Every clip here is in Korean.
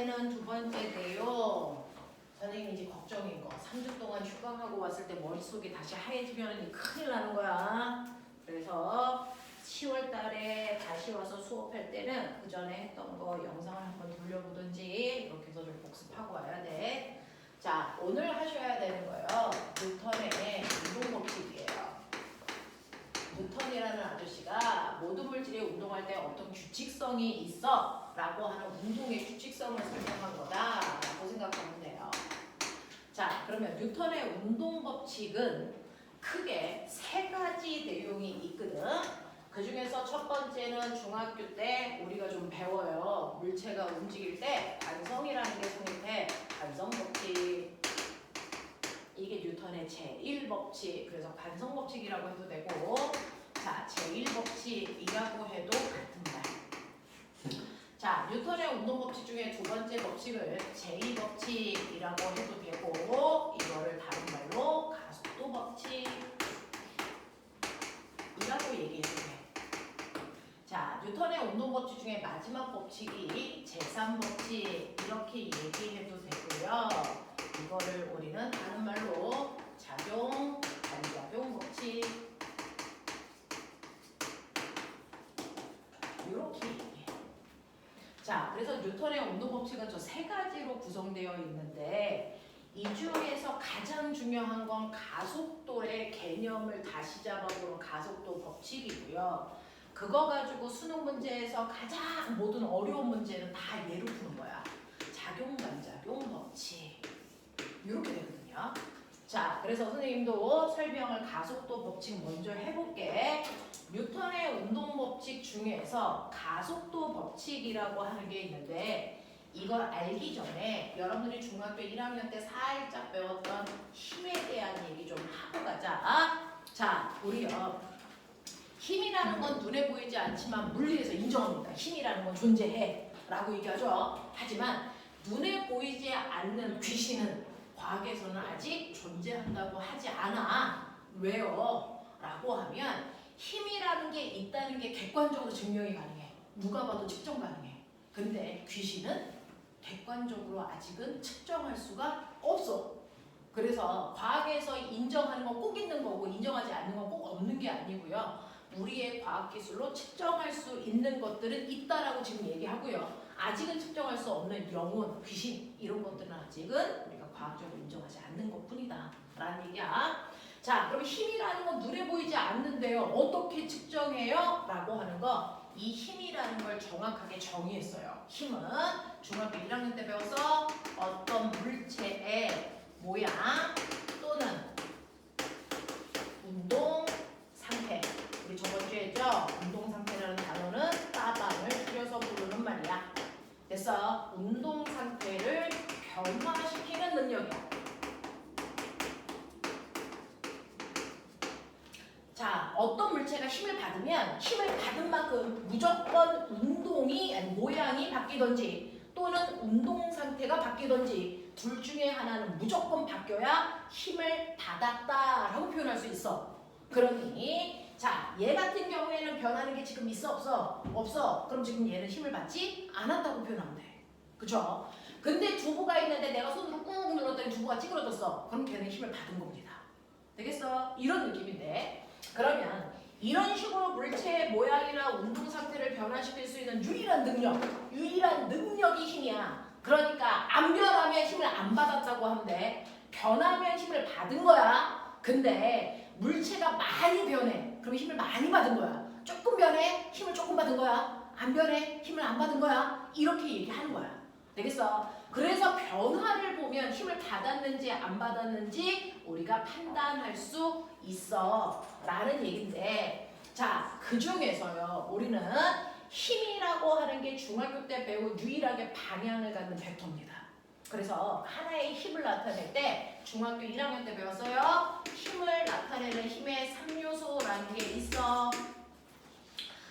이번에는 두 번째 내용. 선생님이 이제 걱정인 거. 3주 동안 휴강하고 왔을 때 머릿속이 다시 하얘지면 큰일 나는 거야. 그래서 10월 달에 다시 와서 수업할 때는 그 전에 했던 거 영상을 한번 돌려보든지 이렇게 해서 좀 복습하고 와야 돼. 자, 오늘 하셔야 되는 거예요. 뉴턴의 운동법칙이에요. 뉴턴이라는 아저씨가 모든 물질이 운동할 때 어떤 규칙성이 있어 라고 하는 운동의 규칙성을 설명한 거다 라고 생각하면 돼요. 자, 그러면 뉴턴의 운동법칙은 크게 세 가지 내용이 있거든. 그 중에서 첫 번째는 중학교 때 우리가 좀 배워요. 물체가 움직일 때 관성이라는 게 성립해. 관성법칙. 이게 뉴턴의 제1법칙. 그래서 관성법칙이라고 해도 되고, 자, 제1법칙이라고 해도 같은 말. 자, 뉴턴의 운동법칙 중에 두 번째 법칙을 제2법칙이라고 해도 되고, 이거를 다른 말로 가속도법칙이라고 얘기해도 돼. 자, 뉴턴의 운동법칙 중에 마지막 법칙이 제3법칙 이렇게 얘기해도 되고요. 이거를 우리는 다른 말로 작용, 반작용 법칙 이렇게 얘기해. 자, 그래서 뉴턴의 운동법칙은 저 세 가지로 구성되어 있는데 이 중에서 가장 중요한 건 가속도의 개념을 다시 잡아보는 가속도 법칙이고요. 그거 가지고 수능 문제에서 가장 모든 어려운 문제는 다 얘로 푸는 거야. 작용, 반작용 법칙 이렇게 되거든요. 자, 그래서 선생님도 설명을 가속도 법칙 먼저 해볼게. 뉴턴의 운동법칙 중에서 가속도 법칙이라고 하는 게 있는데 이걸 알기 전에 여러분들이 중학교 1학년 때 살짝 배웠던 힘에 대한 얘기 좀 하고 가자. 자, 우리요. 힘이라는 건 눈에 보이지 않지만 물리에서 인정합니다. 힘이라는 건 존재해 라고 얘기하죠. 하지만 눈에 보이지 않는 귀신은 과학에서는 아직 존재한다고 하지 않아. 왜요? 라고 하면 힘이라는 게 있다는 게 객관적으로 증명이 가능해. 누가 봐도 측정 가능해. 근데 귀신은 객관적으로 아직은 측정할 수가 없어. 그래서 과학에서 인정하는 건 꼭 있는 거고 인정하지 않는 건 꼭 없는 게 아니고요. 우리의 과학기술로 측정할 수 있는 것들은 있다라고 지금 얘기하고요. 아직은 측정할 수 없는 영혼, 귀신 이런 것들은 아직은 우리가 과학적으로 인정하지 않는 것뿐이다 라는 얘기야. 자, 그럼 힘이라는 건 눈에 보이지 않는데요. 어떻게 측정해요? 라고 하는 거. 이 힘이라는 걸 정확하게 정의했어요. 힘은 중학교 1학년 때 배워서 어떤 물체의 모양 또는 운동 상태. 우리 저번 주에 했죠? 운동 상태라는 단어는 따방을 줄여서 부르는 말이야. 그래서 운동 상태를 변화시키는 능력이야. 자, 어떤 물체가 힘을 받으면 힘을 받은 만큼 무조건 운동이 아니 모양이 바뀌던지 또는 운동 상태가 바뀌던지 둘 중에 하나는 무조건 바뀌어야 힘을 받았다라고 표현할 수 있어. 그러니 자, 얘 같은 경우에는 변하는 게 지금 있어 없어? 없어. 그럼 지금 얘는 힘을 받지 않았다고 표현하면 돼. 그쵸? 근데 두부가 있는데 내가 손으로 꾹 눌렀더니 두부가 찌그러졌어. 그럼 걔는 힘을 받은 겁니다. 되겠어? 이런 느낌인데 그러면 이런 식으로 물체의 모양이나 운동 상태를 변화시킬 수 있는 유일한 능력이 힘이야. 그러니까 안 변하면 힘을 안 받았다고 하면 돼. 변하면 힘을 받은 거야. 근데 물체가 많이 변해. 그럼 힘을 많이 받은 거야. 조금 변해. 힘을 조금 받은 거야. 안 변해. 힘을 안 받은 거야. 이렇게 얘기하는 거야. 되겠어? 그래서 변화를 보면 힘을 받았는지 안 받았는지 우리가 판단할 수 있어 라는 얘기인데 자, 그 중에서요 우리는 힘이라고 하는 게 중학교 때 배운 유일하게 방향을 갖는 벡터입니다. 그래서 하나의 힘을 나타낼 때 중학교 1학년 때 배웠어요. 힘을 나타내는 힘의 3요소라는 게 있어.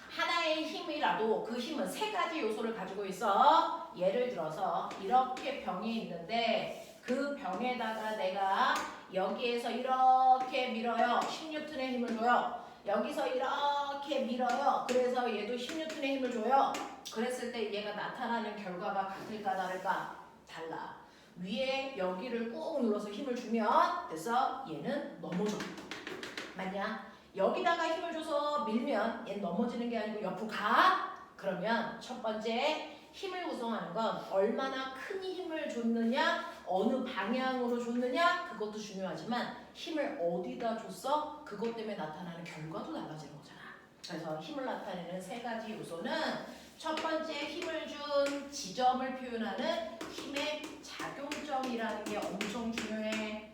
하나의 힘이라도 그 힘은 세 가지 요소를 가지고 있어. 예를 들어서 이렇게 병이 있는데 그 병에다가 내가 여기에서 이렇게 밀어요. 10N의 힘을 줘요. 여기서 이렇게 밀어요. 그래서 얘도 10N의 힘을 줘요. 그랬을 때 얘가 나타나는 결과가 같을까 다를까? 달라. 위에 여기를 꾹 눌러서 힘을 주면 됐어? 얘는 넘어져. 맞냐? 여기다가 힘을 줘서 밀면 얘는 넘어지는 게 아니고 옆으로 가? 그러면 첫 번째 힘을 구성하는 건 얼마나 큰 힘을 줬느냐, 어느 방향으로 줬느냐, 그것도 중요하지만 힘을 어디다 줬어? 그것 때문에 나타나는 결과도 달라지는 거잖아. 그래서 힘을 나타내는 세 가지 요소는 첫 번째 힘을 준 지점을 표현하는 힘의 작용점이라는 게 엄청 중요해.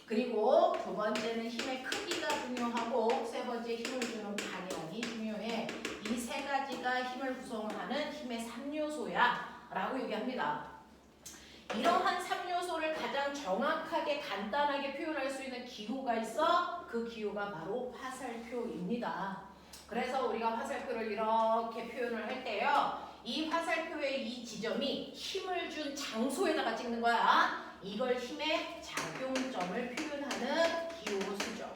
그리고 두 번째는 힘의 크기가 중요하고 세 번째 힘을 주는 방향이 중요해. 이 세 가지가 힘을 구성하는 힘의 3요소야 라고 얘기합니다. 이러한 3요소를 가장 정확하게 간단하게 표현할 수 있는 기호가 있어. 그 기호가 바로 화살표입니다. 그래서 우리가 화살표를 이렇게 표현을 할 때요. 이 화살표의 이 지점이 힘을 준 장소에다가 찍는 거야. 이걸 힘의 작용점을 표현하는 기호로 쓰죠.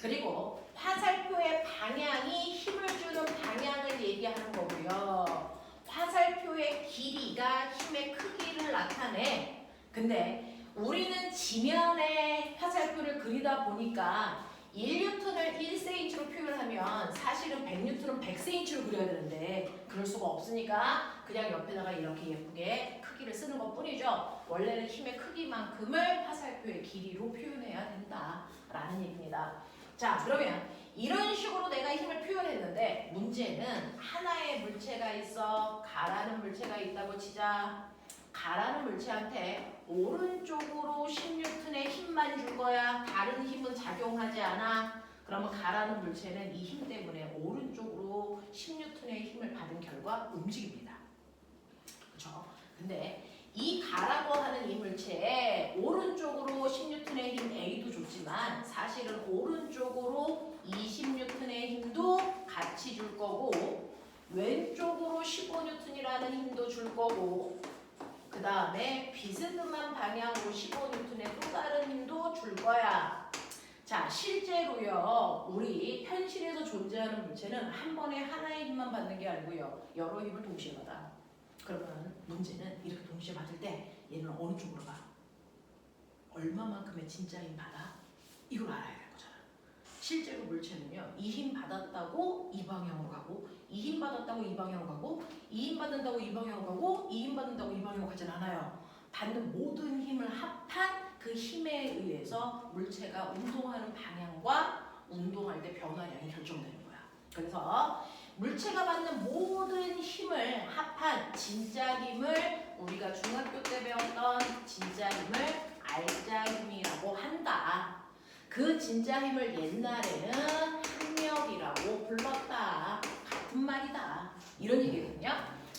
그리고 화살표의 방향이 힘을 주는 방향을 얘기하는 거고요. 화살표의 길이가 힘의 크기를 나타내. 근데 우리는 지면에 화살표를 그리다 보니까 1N을 1cm로 표현하면 사실은 100N은 100cm로 그려야 되는데 그럴 수가 없으니까 그냥 옆에다가 이렇게 예쁘게 크기를 쓰는 것 뿐이죠. 원래는 힘의 크기만큼을 화살표의 길이로 표현해야 된다라는 얘기입니다. 자, 그러면 이런 식으로 내가 힘을 표현했는데 문제는 하나의 물체가 있어. 가라는 물체가 있다고 치자. 가라는 물체한테 오른쪽으로 10N의 힘만 줄 거야. 다른 힘은 작용하지 않아. 그러면 가라는 물체는 이 힘 때문에 오른쪽으로 10N의 힘을 받은 결과 움직입니다. 그렇죠? 근데 이 가라고 하는 이 물체에 오른쪽으로 10N의 힘 A도 줬지만 사실은 오른쪽으로 20N의 힘도 같이 줄 거고 왼쪽으로 15N이라는 힘도 줄 거고 그 다음에 비스듬한 방향으로 15N의 또 다른 힘도 줄 거야. 자, 실제로요. 우리 현실에서 존재하는 물체는 한 번에 하나의 힘만 받는 게 아니고요. 여러 힘을 동시에 받아. 그러면 문제는 이렇게 동시에 받을 때 얘는 어느 쪽으로 가? 얼마만큼의 진짜 힘 받아? 이걸 알아야 되는 거잖아. 실제로 물체는요. 이 힘 받았다고 이 방향으로 가고 이 힘 받았다고 이 방향으로 가고 이 힘 받는다고 이 방향으로 가고 이 힘 받는다고 이 방향으로 가진 않아요. 받는 모든 힘을 합한 그 힘에 의해서 물체가 운동하는 방향과 운동할 때 변화량이 결정되는 거야. 그래서 물체가 받는 모든 힘을 합한 진짜 힘을 우리가 중학교 때 배웠던 진짜 힘을 알짜 힘이라고 한다. 그 진짜 힘을 옛날에는 합력이라고 불렀다. 같은 말이다. 이런 얘기거든요.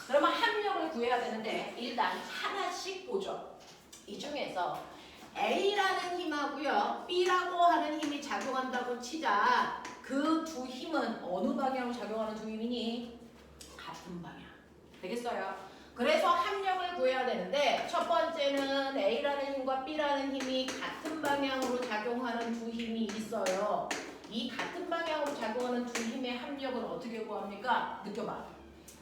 그러면 합력을 구해야 되는데 일단 하나씩 보죠. 이 중에서 A라는 힘하고요. B라고 하는 힘이 작용한다고 치자. 그 두 힘은 어느 방향으로 작용하는 두 힘이니? 같은 방향. 되겠어요? 그래서 합력을 구해야 되는데 첫 번째는 A라는 힘과 B라는 힘이 같은 방향으로 작용하는 두 힘이 있어요. 이 같은 방향으로 작용하는 두 힘의 합력은 어떻게 구합니까? 느껴봐.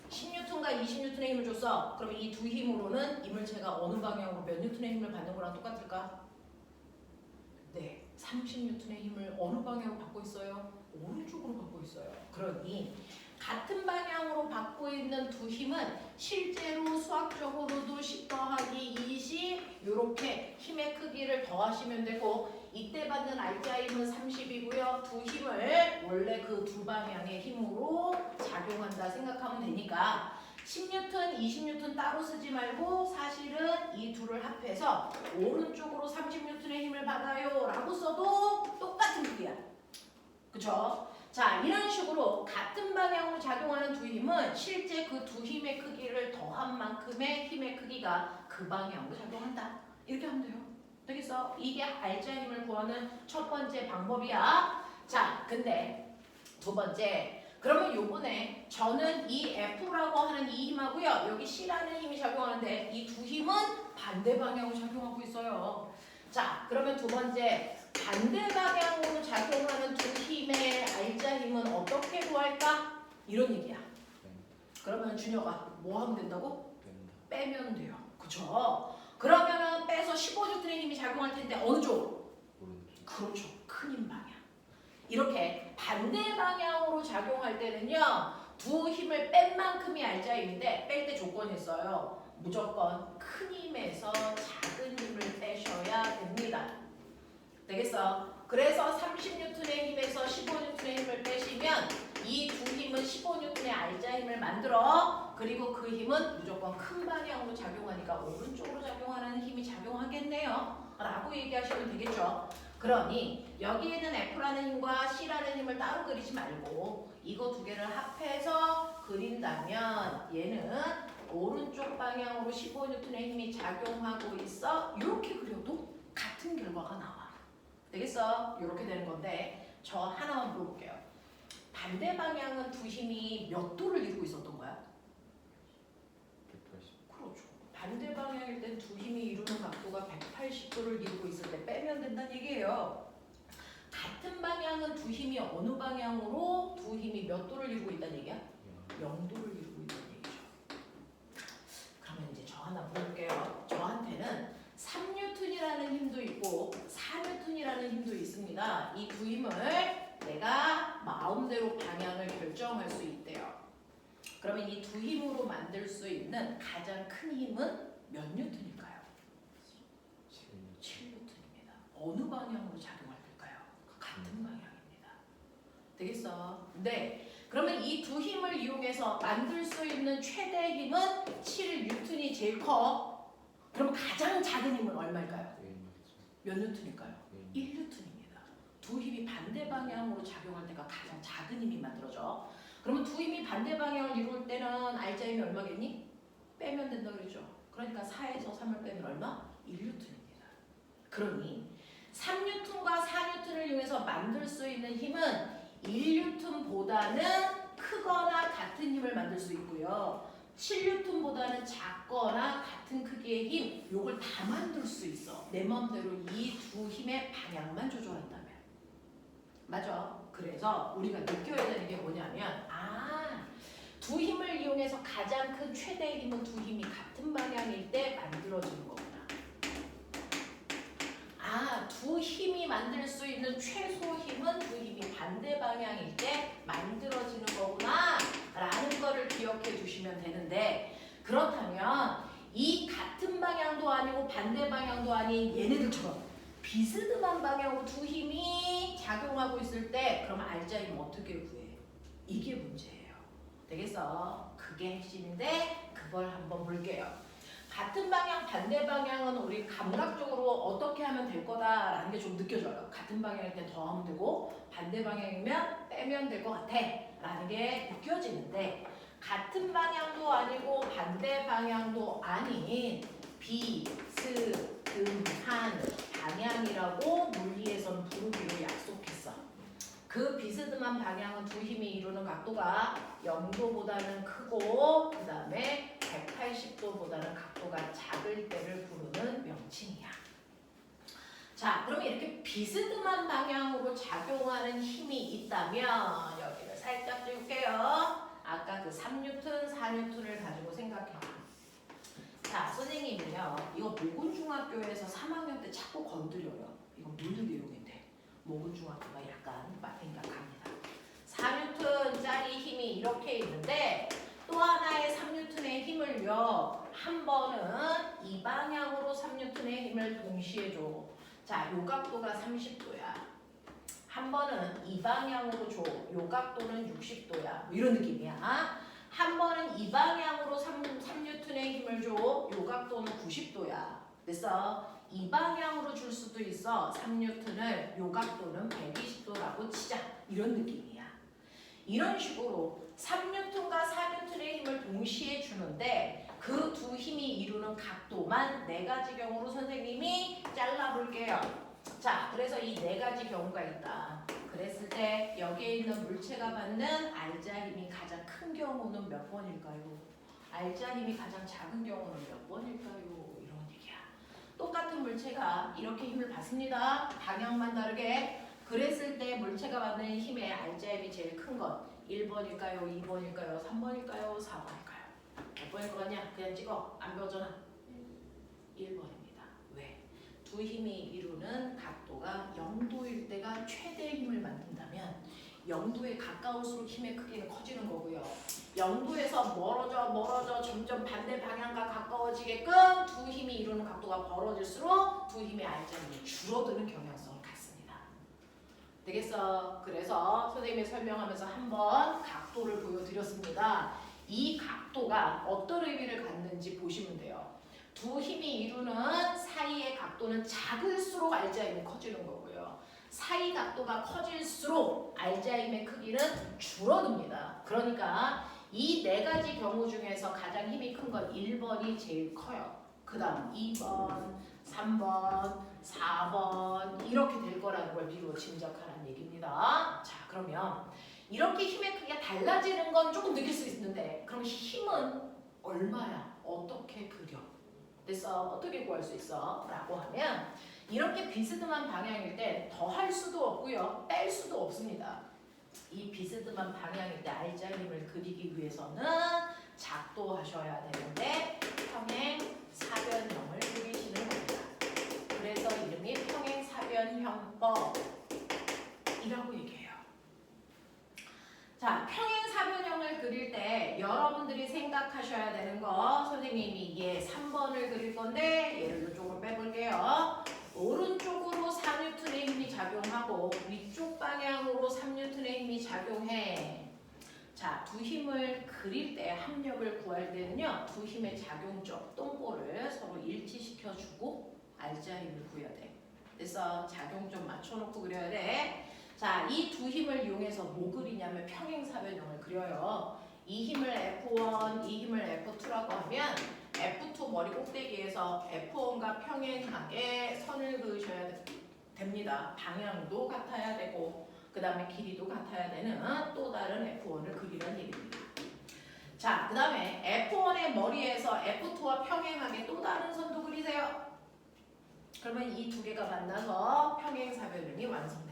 10N과 20N의 힘을 줬어. 그럼 이 두 힘으로는 이 물체가 어느 방향으로 몇 N의 힘을 받는 거랑 똑같을까? 네. 30N의 힘을 어느 방향으로 받고 있어요? 오른쪽으로 받고 있어요. 그러니 같은 방향으로 받고 있는 두 힘은 실제로 수학적으로도 10 더하기 20 이렇게 힘의 크기를 더하시면 되고 이때 받는 알짜 힘은 30이고요. 두 힘을 원래 그 두 방향의 힘으로 작용한다 생각하면 되니까 10N, 20N 따로 쓰지 말고 사실은 이 둘을 합해서 오른쪽으로 30N의 힘을 받아요 라고 써도 똑같은 크기야. 그쵸? 자, 이런 식으로 같은 방향으로 작용하는 두 힘은 실제 그 두 힘의 크기를 더한 만큼의 힘의 크기가 그 방향으로 작용한다. 이렇게 하면 돼요. 되겠어? 이게 알짜 힘을 구하는 첫 번째 방법이야. 자, 근데 두 번째. 그러면 요번에 저는 이 F라고 하는 이 힘하고요. 여기 C라는 힘이 작용하는데 이 두 힘은 반대 방향으로 작용하고 있어요. 자, 그러면 두 번째. 반대 방향으로 작용하는 두 힘의 알자 힘은 어떻게 구할까? 이런 얘기야. 그러면 준혁아 뭐 하면 된다고? 빼면 돼요. 그쵸? 그러면은 빼서 15N의 힘이 작용할 텐데 어느 쪽? 그렇죠. 큰 힘 방향. 이렇게 반대 방향으로 작용할 때는요. 두 힘을 뺀 만큼이 알자 힘인데 뺄 때 조건이 있어요. 무조건 큰 힘에서 작은 힘을 빼셔야 됩니다. 되겠어? 그래서 30N의 힘에서 15N의 힘을 빼시면 이 두 힘은 15N의 알자 힘을 만들어. 그리고 그 힘은 무조건 큰 방향으로 작용하니까 오른쪽으로 작용하는 힘이 작용하겠네요. 라고 얘기하시면 되겠죠. 그러니 여기에는 F라는 힘과 C라는 힘을 따로 그리지 말고 이거 두 개를 합해서 그린다면 얘는 오른쪽 방향으로 15N의 힘이 작용하고 있어. 이렇게 그려도 같은 결과가 나와. 되겠어? 이렇게 되는 건데 저 하나만 물어볼게요. 반대 방향은 두 힘이 몇 도를 이루고 있었던 거야? 180. 그렇죠. 반대 방향일 땐 두 힘이 이루는 각도가 180도를 이루고 있을 때 빼면 된다는 얘기예요. 같은 방향은 두 힘이 어느 방향으로 두 힘이 몇 도를 이루고 있다는 얘기야? 0도를 이루고 있다는 얘기죠. 그러면 이제 저 하나 물어볼게요. 저한테는 3N이라는 힘도 있고 4N이라는 힘도 있습니다. 이 두 힘을 내가 마음대로 방향을 결정할 수 있대요. 그러면 이 두 힘으로 만들 수 있는 가장 큰 힘은 몇 N일까요? 7N입니다. 어느 방향으로 작용할 걸까요? 같은 방향입니다. 되겠어? 네. 그러면 이 두 힘을 이용해서 만들 수 있는 최대 힘은 7N이 제일 커. 그럼 가장 작은 힘은 얼마일까요? 몇 N일까요? 1N입니다. 두 힘이 반대 방향으로 작용할 때가 가장 작은 힘이 만들어져. 그러면 두 힘이 반대 방향을 이룰 때는 알자 힘이 얼마겠니? 빼면 된다 그랬죠. 그러니까 4에서 3을 빼면 얼마? 1N입니다. 그러니 3N과 4N을 이용해서 만들 수 있는 힘은 1N보다는 크거나 같은 힘을 만들 수 있고요. 7N보다는 작거나 같은 크기의 힘, 요걸 다 만들 수 있어. 내 마음대로 이 두 힘의 방향만 조절한다면. 맞아. 그래서 우리가 느껴야 되는 게 뭐냐면 두 힘을 이용해서 가장 큰 최대 힘은 두 힘이 같은 방향일 때 만들어지는 거구나. 두 힘이 만들 수 있는 최소 힘은 두 힘이 반대 방향일 때 만들어지는 거구나 라는 거를 기억해 주시면 되는데, 그렇다면 이 같은 방향도 아니고 반대 방향도 아닌 얘네들처럼 비스듬한 방향으로 두 힘이 작용하고 있을 때 그럼 알자 힘 어떻게 구해? 이게 문제예요. 되겠어? 그게 핵심인데 그걸 한번 볼게요. 같은 방향, 반대 방향은 우리 감각적으로 어떻게 하면 될 거다라는 게 좀 느껴져요. 같은 방향일 때 더 하면 되고 반대 방향이면 빼면 될 것 같아 라는 게 느껴지는데, 같은 방향도 아니고 반대 방향도 아닌 비스듬한 방향이라고 물리에선 부르기로 약속했어. 그 비스듬한 방향은 두 힘이 이루는 각도가 0도보다는 크고 그 다음에 180도보다는 각도가 작을 때를 부르는 명칭이야. 자, 그러면 이렇게 비스듬한 방향으로 작용하는 힘이 있다면 여기를 살짝 띄울게요. 아까 그 3N, 4N을 가지고 생각해봐. 자, 선생님은요, 이거 모군중학교에서 3학년 때 자꾸 건드려요. 이거 무슨 내용인데? 모군중학교가 약간 생각합니다. 4N짜리 힘이 이렇게 있는데 또 하나의 3N의 힘을요, 한 번은 이 방향으로 3N의 힘을 동시에 줘. 자, 요 각도가 30도야. 한 번은 이 방향으로 줘. 요 각도는 60도야. 뭐 이런 느낌이야. 한 번은 이 방향으로 3N의 힘을 줘. 요 각도는 90도야. 됐어? 이 방향으로 줄 수도 있어. 3N을 요 각도는 120도라고 치자. 이런 느낌이야. 이런 식으로 3N과 4N의 힘을 동시에 주는데 그 두 힘이 이루는 각도만 네 가지 경우로 선생님이 잘라볼게요. 자, 그래서 이 네 가지 경우가 있다. 그랬을 때 여기에 있는 물체가 받는 알자 힘이 가장 큰 경우는 몇 번일까요? 알자 힘이 가장 작은 경우는 몇 번일까요? 이런 얘기야. 똑같은 물체 물체가 이렇게 힘을 받습니다. 방향만 다르게. 그랬을 때 물체가 받는 힘의 RGM이 제일 큰 것. 1번일까요? 2번일까요? 3번일까요? 4번일까요? 몇 번일 것 같냐? 그냥 찍어. 안 배웠잖아. 1번입니다. 왜? 두 힘이 이루는 각도가 0도일 때가 최대의 힘을 만든다면 0도에 가까울수록 힘의 크기는 커지는 거고요. 0도에서 멀어져 점점 반대 방향과 가까워지게끔 두 힘이 이루는 각도가 벌어질수록 두 힘의 RGM이 줄어드는 경향성을 갖습니다. 되겠어? 그래서 선생님이 설명하면서 한번 각도를 보여드렸습니다. 이 각도가 어떤 의미를 갖는지 보시면 돼요. 두 힘이 이루는 사이의 각도는 작을수록 RGM이 커지는 거고요. 사이 각도가 커질수록 RGM의 크기는 줄어듭니다. 그러니까 이 네 가지 경우 중에서 가장 힘이 큰 건 1번이 제일 커요. 그 다음 2번, 3번, 4번 이렇게 될 거라는 걸 미루어 짐작하라는 얘기입니다. 자, 그러면 이렇게 힘의 크기가 달라지는 건 조금 느낄 수 있는데 그럼 힘은 얼마야? 어떻게 그려? 그래서 어떻게 구할 수 있어? 라고 하면 이렇게 비스듬한 방향일 때 더할 수도 없고요. 뺄 수도 없습니다. 이 비스듬한 방향일 때 RGM을 그리기 위해서는 작도하셔야 되는데 평행사변형을 그리시는 겁니다. 그래서 이름이 평행사변형법이라고 얘기해요. 자, 평행사변형을 그릴 때 여러분들이 생각하셔야 되는 거 선생님이 3번을 그릴 건데 얘를 조금 빼볼게요. 오른쪽으로 4N의 힘이 작용하고 위쪽 방향으로 3N의 힘이 작용해. 자, 두 힘을 그릴 때 합력을 구할 때는요. 두 힘의 작용적 똥꼬를 서로 일치시켜주고 RGM을 구해야 돼. 그래서 작용 좀 맞춰놓고 그려야 돼. 자, 이 두 힘을 이용해서 뭐 그리냐면 평행사변형을 그려요. 이 힘을 F1, 이 힘을 F2라고 하면 F2 머리 꼭대기에서 F1과 평행하게 선을 그으셔야 됩니다. 방향도 같아야 되고 그 다음에 길이도 같아야 되는 또 다른 F1을 그리라는 얘기입니다. 자, 그 다음에 F1의 머리에서 F2와 평행하게 또 다른 선도 그리세요. 그러면 이 두 개가 만나서 평행사변형이 완성됩니다.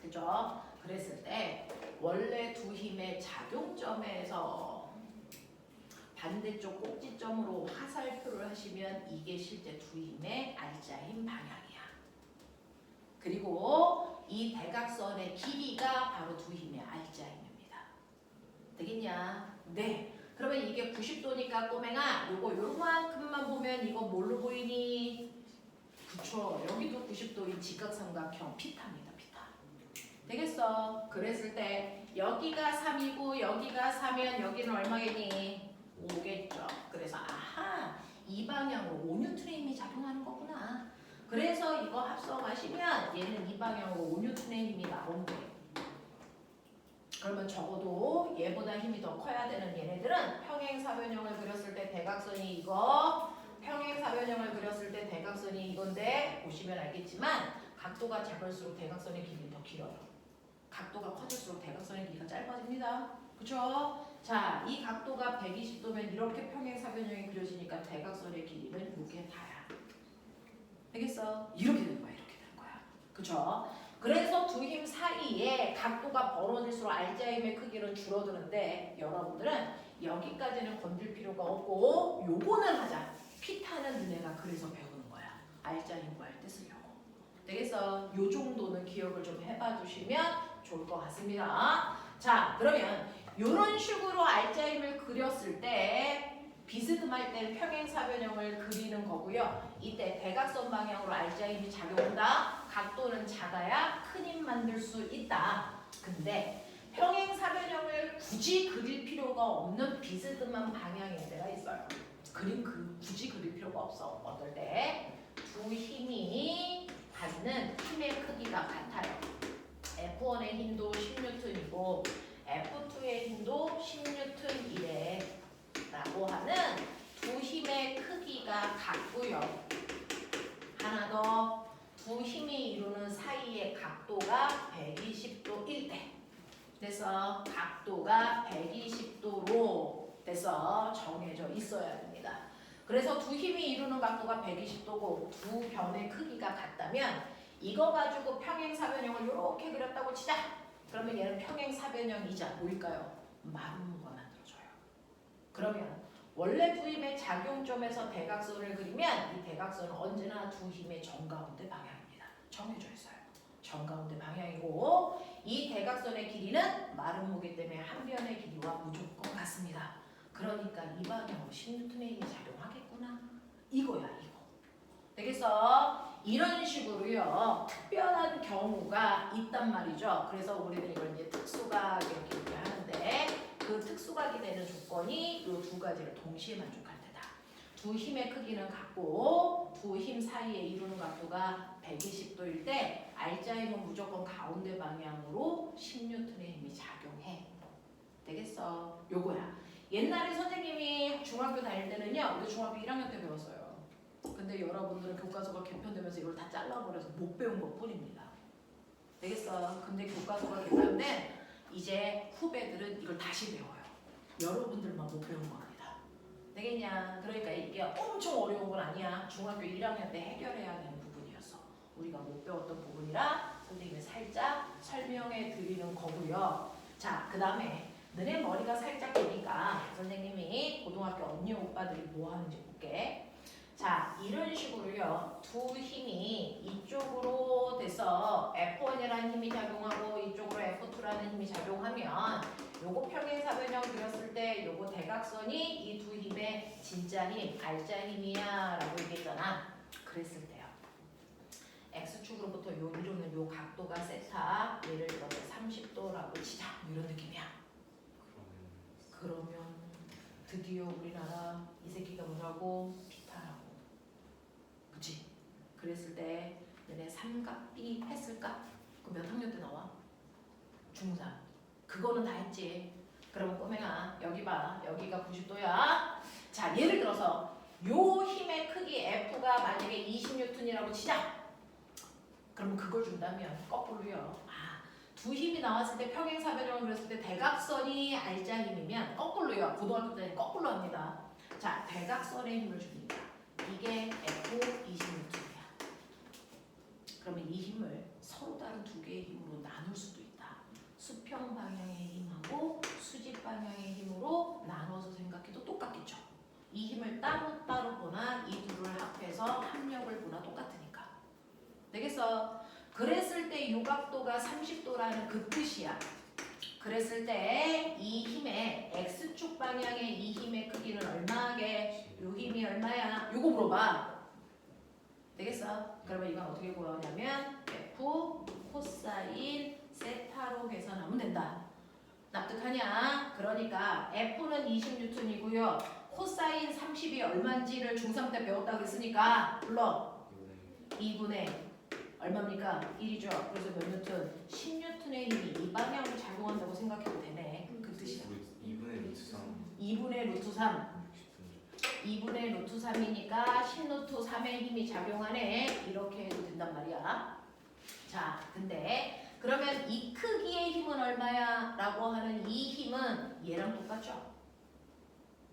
그죠? 그랬을 때 원래 두 힘의 작용점에서 반대쪽 꼭지점으로 화살표를 하시면 이게 실제 두 힘의 RGM 방향이야. 그리고 이 대각선의 길이가 바로 두 힘의 RGM입니다. 되겠냐? 네. 그러면 이게 90도니까 꼬맹아 요거 요만큼만 보면 이거 뭘로 보이니? 그쵸. 여기도 90도인 직각삼각형 피타입니다. 피타. 되겠어? 그랬을 때 여기가 3이고 여기가 4면 여기는 얼마겠니? 5겠죠. 그래서 아하 이 방향으로 5N의 힘이 작용하는 거구나. 그래서 이거 합성하시면 얘는 이 방향으로 5N의 힘이 나온대. 그러면 적어도 얘보다 힘이 더 커야 되는 얘네들은 평행사변형을 그렸을 때 대각선이 이거 평행사변형을 그렸을 때 대각선이 이건데 보시면 알겠지만 각도가 작을수록 대각선의 길이는 더 길어요. 각도가 커질수록 대각선의 길이가 짧아집니다. 그쵸? 자, 이 각도가 120도면 이렇게 평행사변형이 그려지니까 대각선의 길이는 이게 다야. 되겠어? 이렇게 되는 거야. 이렇게 되는 거야. 그쵸? 그래서 두 힘 사이에 각도가 벌어질수록 RGM의 크기는 줄어드는데 여러분들은 여기까지는 건들 필요가 없고 요거는 하자. 피타는 너네가 그래서 배우는 거야. RGM 구할 때 쓰려고. 되겠어? 요 정도는 기억을 좀 해봐 주시면 좋을 것 같습니다. 자, 그러면 이런 식으로 RGM을 그렸을 때 비스듬할 때는 평행사변형을 그리는 거고요. 이때 대각선 방향으로 RGM이 작용한다. 각도는 작아야 큰 힘 만들 수 있다. 근데 평행사변형을 굳이 그릴 필요가 없는 비스듬한 방향인 때가 있어요. 굳이 그릴 필요가 없어. 어떨 때? 두 힘이 받는 힘의 크기가 같아요. F1의 힘도 10N이고 F2의 힘도 10N이래 라고 하는 두 힘의 크기가 같고요. 하나 더, 두 힘이 이루는 사이의 각도가 120도일 때. 그래서 각도가 120도로 돼서 정해져 있어야 됩니다. 그래서 두 힘이 이루는 각도가 120도고 두 변의 크기가 같다면 이거 가지고 평행사변형을 이렇게 그렸다고 치자. 그러면 얘는 평행사변형이자 뭐일까요? 마름모가 만들어져요. 그러면 원래 두 힘의 작용점에서 대각선을 그리면 이 대각선은 언제나 두 힘의 정가운데 방향입니다. 정해져 있어요. 정가운데 방향이고 이 대각선의 길이는 마름모기 때문에 한 변의 길이와 무조건 같습니다. 그러니까 이 방향으로 10N의 힘이 작용하겠구나. 이거야 이거. 되겠어? 이런 식으로요. 특별한 경우가 있단 말이죠. 그래서 우리는 이걸 이제 특수각 이렇게 얘기하는데 그 특수각이 되는 조건이 이 두 가지를 동시에 만족할 때다. 두 힘의 크기는 같고 두 힘 사이에 이루는 각도가 120도일 때 R자힘은 무조건 가운데 방향으로 10N의 힘이 작용해. 되겠어? 요거야. 옛날에 선생님이 중학교 다닐 때는요. 우리 중학교 1학년 때 배웠어요. 근데 여러분들은 교과서가 개편되면서 이걸 다 잘라버려서 못 배운 것 뿐입니다. 되겠어? 근데 교과서가 개편된 이제 후배들은 이걸 다시 배워요. 여러분들만 못 배운 겁니다. 되겠냐? 그러니까 이게 엄청 어려운 건 아니야. 중학교 1학년 때 해결해야 되는 부분이었어. 우리가 못 배웠던 부분이라 선생님이 살짝 설명해 드리는 거고요. 자, 그 다음에 너네 머리가 살짝 되니까 선생님이 고등학교 언니 오빠들이 뭐 하는지 볼게. 자, 이런 식으로요. 두 힘이 이쪽으로 돼서 F1이라는 힘이 작용하고 이쪽으로 F2라는 힘이 작용하면 요거 평행사변형 그렸을 때 요거 대각선이 이 두 힘의 진짜 힘, R자 힘이야 라고 얘기했잖아. 그랬을 때요. X축으로부터 요 이루는 요 각도가 세타, 예를 들어서 30도라고 치자. 이런 느낌이야. 그러면 드디어 우리나라 이 새끼가 뭐라고? 비타라고. 그치? 그랬을 때 너네 삼각비 했을까? 그럼 몇 학년 때 나와? 중3. 그거는 다 했지. 그러면 꼬맹아 여기 봐. 여기가 90도야. 자, 예를 들어서 요 힘의 크기 F가 만약에 20N이라고 치자. 그러면 그걸 준다면 거꾸로요. 두 힘이 나왔을 때 평행사변형을 그렸을 때 대각선이 R자 힘이면 거꾸로요. 고등학교 때는 거꾸로 합니다. 자, 대각선의 힘을 줍니다. 이게 F 20N이야. 그러면 이 힘을 서로 다른 두 개의 힘으로 나눌 수도 있다. 수평 방향의 힘하고 수직 방향의 힘으로 나눠서 생각해도 똑같겠죠. 이 힘을 따로따로 보나 이 둘을 합해서 합력을 보나 똑같으니까. 되겠어? 그랬을 때 이 각도가 30도라는 그 뜻이야. 그랬을 때 이 힘의 X축 방향의 이 힘의 크기는 얼마게? 요 힘이 얼마야? 요거 물어봐. 되겠어? 그러면 이건 어떻게 구하냐면 F 코사인 세타로 계산하면 된다. 납득하냐? 그러니까 F는 20N이고요. 코사인 30이 얼마인지를 중3 때 배웠다 그랬으니까 불러. 2분의 얼마입니까? 1이죠. 그래서 몇 뉴턴? 10N의 힘이 이 방향으로 작용한다고 생각해도 되네. 그 뜻이야. 2분의 루트 3. 2분의 루트 3. 2분의 루트 3이니까 10루트 3의 힘이 작용하네. 이렇게 해도 된단 말이야. 자, 근데 그러면 이 크기의 힘은 얼마야? 라고 하는 이 힘은 얘랑 똑같죠?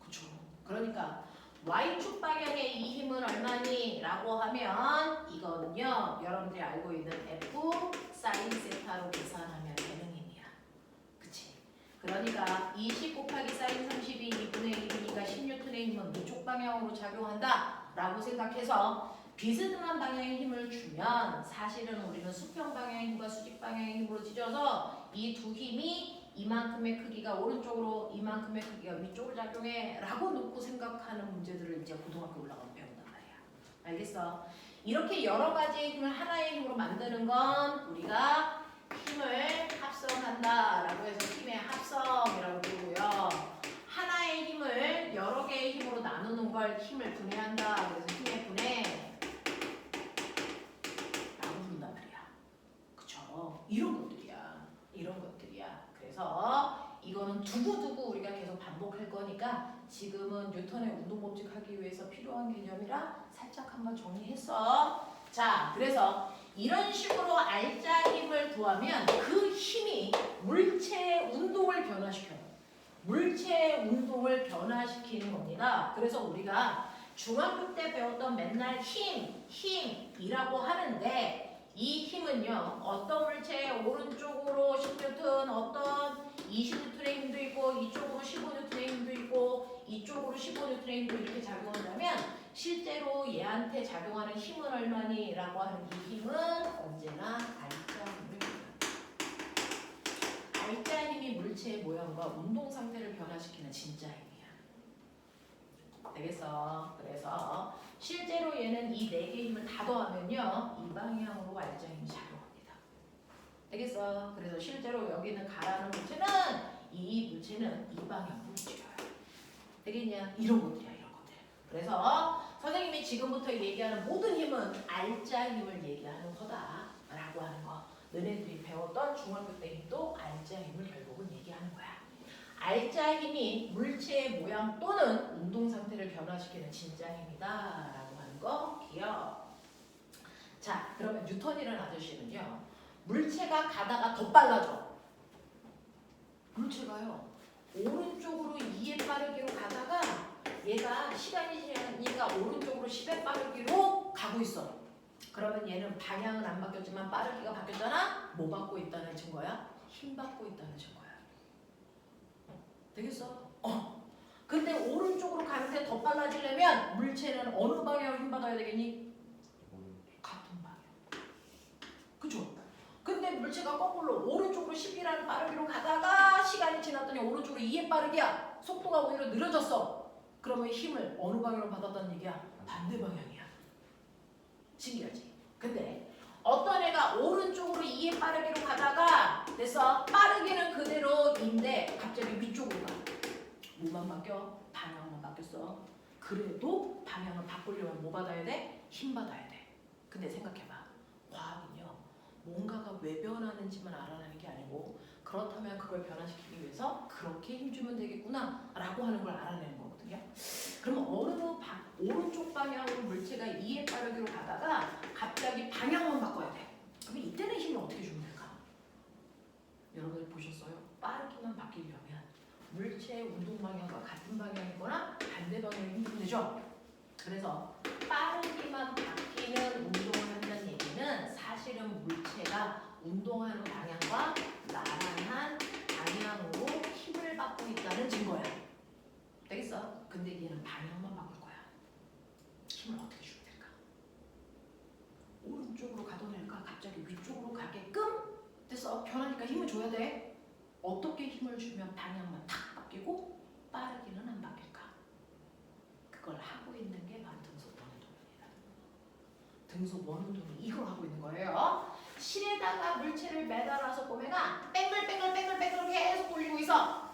그쵸? 그러니까 Y축 방향의 이 힘은 얼마니? 라고 하면 이거는요. 여러분들이 알고 있는 F 사인 세타로 계산하면 되는 힘이야. 그치? 그러니까 20 곱하기 사인 30이 2분의 1이니까 10N의 힘은 이쪽 방향으로 작용한다 라고 생각해서 비스듬한 방향의 힘을 주면 사실은 우리는 수평 방향의 힘과 수직 방향의 힘으로 찢어서 이 두 힘이 이만큼의 크기가 오른쪽으로 이만큼의 크기가 위쪽으로 작용해 라고 놓고 생각하는 문제들을 이제 고등학교 올라가면 배운단 말이야. 알겠어? 이렇게 여러 가지의 힘을 하나의 힘으로 만드는 건 우리가 힘을 합성한다 라고 해서 힘의 합성이라고 부르고요. 하나의 힘을 여러 개의 힘으로 나누는 걸 힘을 분해한다. 그래서 힘의 분해 라고 부른단 말이야. 그쵸? 이런 것들이야. 이런 것들이야. 그래서 이거는 두고두고 우리가 계속 반복할 거니까 지금은 뉴턴의 운동법칙 하기 위해서 필요한 개념이라 살짝 한번 정리했어. 자, 그래서 이런 식으로 R자 힘을 구하면 그 힘이 물체의 운동을 변화시켜요. 물체의 운동을 변화시키는 겁니다. 그래서 우리가 중학교 때 배웠던 맨날 힘이라고 하는데 이 힘은요 어떤 물체의 오른쪽으로 10N 어떤 20N의 힘도 있고 이쪽으로 15N의 힘도 있고 이쪽으로 15N의 힘도 이렇게 작용한다면 실제로 얘한테 작용하는 힘은 얼마니? 라고 하는 이 힘은 언제나 알짜 힘입니다. 알짜 힘이 물체의 모양과 운동 상태를 변화시키는 진짜 힘이야. 되겠어? 그래서 실제로 얘는 이 네 개의 힘을 다 더하면요 이 방향으로 알짜 힘이 작용합니다. 되겠어? 그래서 실제로 여기 있는 가라는 물체는 이 물체는 이 방향으로 움직여요. 되겠냐? 이런 것들이야 이런 것들. 그래서 선생님이 지금부터 얘기하는 모든 힘은 알짜 힘을 얘기하는 거다 라고 하는 거. 너네들이 배웠던 중학교 때 힘도 알짜 힘을 결국은 얘기하는 거야. 알짜 힘이 물체의 모양 또는 운동 상태를 변화시키는 진짜 힘이다 라고 하는 거 기억. 자 그러면 뉴턴이라는 아저씨는요 물체가 가다가 더 빨라져. 물체가요 오른쪽으로 2의 빠르기로 가다가 얘가 시간이 지나니까 오른쪽으로 10의 빠르기로 가고 있어. 그러면 얘는 방향은 안 바뀌었지만 빠르기가 바뀌었잖아? 뭐 받고 있다는 증거야? 힘 받고 있다는 증거야. 되겠어? 근데 오른쪽으로 가는데 더 빨라지려면 물체는 어느 방향으로 힘 받아야 되겠니? 같은 방향. 그죠? 근데 물체가 거꾸로 오른쪽으로 10이라는 빠르기로 가다가 시간이 지났더니 오른쪽으로 2의 빠르기야. 속도가 오히려 느려졌어. 그러면 힘을 어느 방향으로 받았다는 얘기야? 반대 방향이야. 신기하지? 근데 어떤 애가 오른쪽으로 2의 빠르기로 가다가 됐어? 빠르기는 그대로인데 갑자기 위쪽으로 가. 뭐만 바뀌어? 방향만 바뀌었어. 그래도 방향을 바꾸려면 뭐 받아야 돼? 힘 받아야 돼. 근데 생각해봐. 과학은요. 뭔가가 왜 변하는지만 알아내는 게 아니고 그렇다면 그걸 변화시키기 위해서 그렇게 힘주면 되겠구나 라고 하는 걸 알아내는 거거든요. 그럼 오른쪽 방향으로 물체가 2의 빠르기로 가다가 갑자기 방향만 바꿔야 돼. 그럼 이때는 힘을 어떻게 주면 될까? 여러분들 보셨어요? 빠르기만 바뀌려면 물체의 운동 방향과 같은 방향이거나 반대 방향이 힘주면 되죠? 그래서 빠르기만 바뀌는 운동을 한다는 얘기는 사실은 물체가 운동하는 방향과 나란한 방향으로 힘을 받고 있다는 증거야. 되겠어? 근데 얘는 방향만 바꿀 거야. 힘을 어떻게 주면 될까? 오른쪽으로 가도 될까? 갑자기 위쪽으로 가게끔 됐어? 변하니까 힘을 줘야 돼. 어떻게 힘을 주면 방향만 탁 바뀌고 빠르기는 안 바뀔까? 그걸 하고 있는 게 바로 등속 원운동입니다. 등속 원운동이 이걸 하고 있는 거예요. 실에다가 물체를 매달아서 꼬매가 뺑글뺑글 계속 돌리고 있어.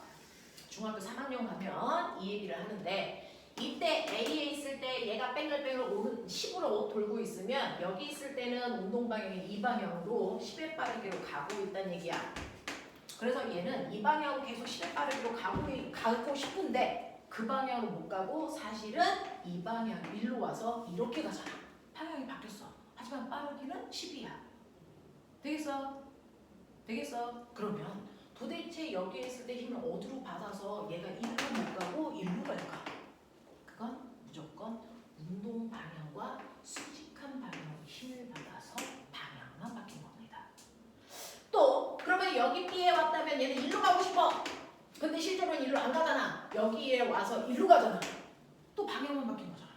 중학교 3학년 가면 이 얘기를 하는데 이때 A에 있을 때 얘가 뺑글뺑글 10으로 돌고 있으면 여기 있을 때는 운동 방향이 이 방향으로 10의 빠르기로 가고 있다는 얘기야. 그래서 얘는 이 방향으로 계속 10의 빠르기로 가고 싶은데 그 방향으로 못 가고 사실은 이 방향 일로 와서 이렇게 가잖아. 방향이 바뀌었어. 하지만 빠르기는 10이야. 되겠어? 되겠어? 그러면 도대체 여기에 있을 때 힘을 어디로 받아서 얘가 일로 못 가고 일로 갈까? 그건 무조건 운동 방향과 수직한 방향으로 힘을 받아서 방향만 바뀐 겁니다. 또 그러면 여기 B에 왔다면 얘는 일로 가고 싶어. 근데 실제로는 일로 안 가잖아. 여기에 와서 일로 가잖아. 또 방향만 바뀐 거잖아.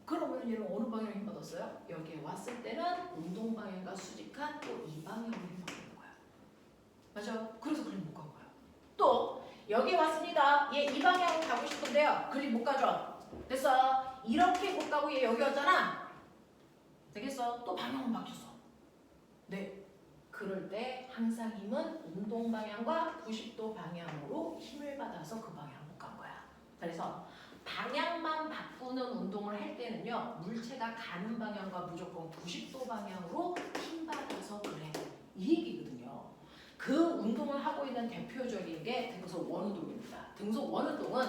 그러면 얘는 어느 방향으로 힘 받았어요? 여기에 왔을 때는 운동 방향과 수직한 또 이 방향으로 힘 받는 거야. 맞아? 그래서 글리 못 간 거야. 또 여기 왔습니다. 얘 이 방향으로 가고 싶은데요. 글리 못 가죠? 됐어. 이렇게 못 가고 얘 여기 왔잖아. 되겠어? 또 방향은 바뀌었어. 네. 그럴 때 항상 힘은 운동 방향과 90도 방향으로 힘을 받아서 그 방향을 못 간 거야. 그래서 방향만 바꾸는 운동을 할 때는요. 물체가 가는 방향과 무조건 90도 방향으로 힘 받아서 그래. 이 얘기거든요. 그 운동을 하고 있는 대표적인 게 등속 원운동입니다. 등속 원운동은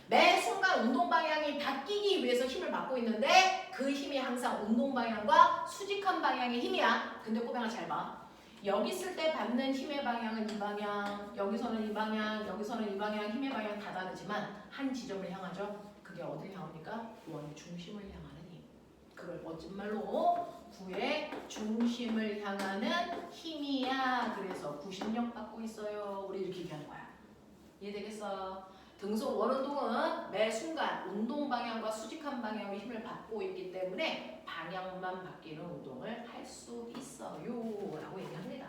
매 순간 운동 방향이 바뀌기 위해서 힘을 받고 있는데 그 힘이 항상 운동 방향과 수직한 방향의 힘이야. 근데 꼬맹아 잘 봐. 여기 있을 때 받는 힘의 방향은 이 방향, 여기서는 이 방향, 여기서는 이 방향, 힘의 방향 다 다르지만 한 지점을 향하죠. 그게 그게 어딜 향합니까? 구의 중심을 향하는 힘. 그걸 멋진 말로 구의 중심을 향하는 힘이야. 그래서 구심력 받고 있어요. 우리 이렇게 얘기하는 거야. 이해되겠어? 등속 원운동은 매 순간 운동 방향과 수직한 방향으로 힘을 받고 있기 때문에 방향만 바뀌는 운동을 할 수 있어요. 라고 얘기합니다.